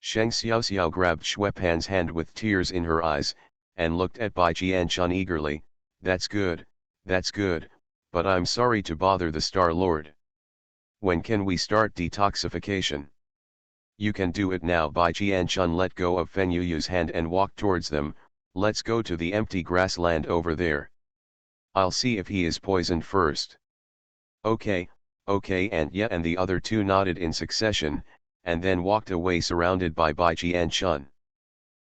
Sheng Xiaoxiao grabbed Xuepan's hand with tears in her eyes, and looked at Bai Jianchun eagerly, that's good, but I'm sorry to bother the Star Lord. When can we start detoxification? You can do it now. Bai Jianchun let go of Feng Yuyu's hand and walked towards them, let's go to the empty grassland over there. I'll see if he is poisoned first. Okay, Ant Ye and the other two nodded in succession, and then walked away surrounded by Bai Jianchun.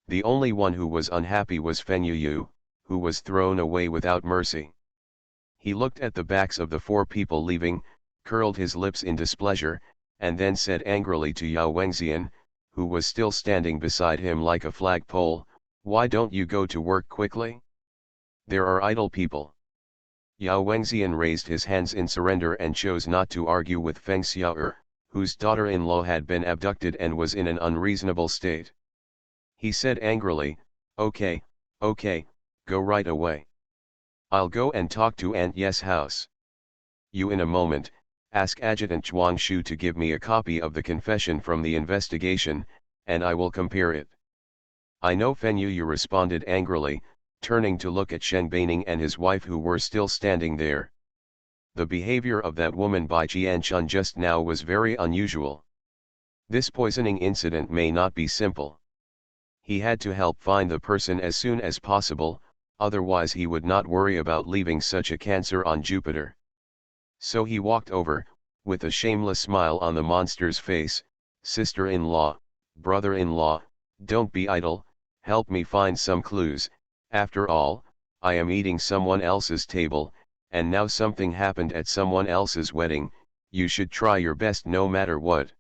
The only one who was unhappy was Feng Yuyu, who was thrown away without mercy. He looked at the backs of the four people leaving, curled his lips in displeasure, and then said angrily to Yao Wengxian, who was still standing beside him like a flagpole, why don't you go to work quickly? There are idle people. Yao Wengxian raised his hands in surrender and chose not to argue with Feng Xiao'er, whose daughter-in-law had been abducted and was in an unreasonable state. He said angrily, okay, go right away. I'll go and talk to Aunt Ye's house. You in a moment, ask Adjutant Zhuang Shu to give me a copy of the confession from the investigation, and I will compare it. I know. Feng Yuyu responded angrily, turning to look at Shen Baining and his wife who were still standing there. The behavior of that woman Bai Jianchun just now was very unusual. This poisoning incident may not be simple. He had to help find the person as soon as possible, otherwise he would not worry about leaving such a cancer on Jupiter. So he walked over, with a shameless smile on the monster's face, sister-in-law, brother-in-law, don't be idle, help me find some clues, after all, I am eating someone else's table, and now something happened at someone else's wedding, you should try your best no matter what.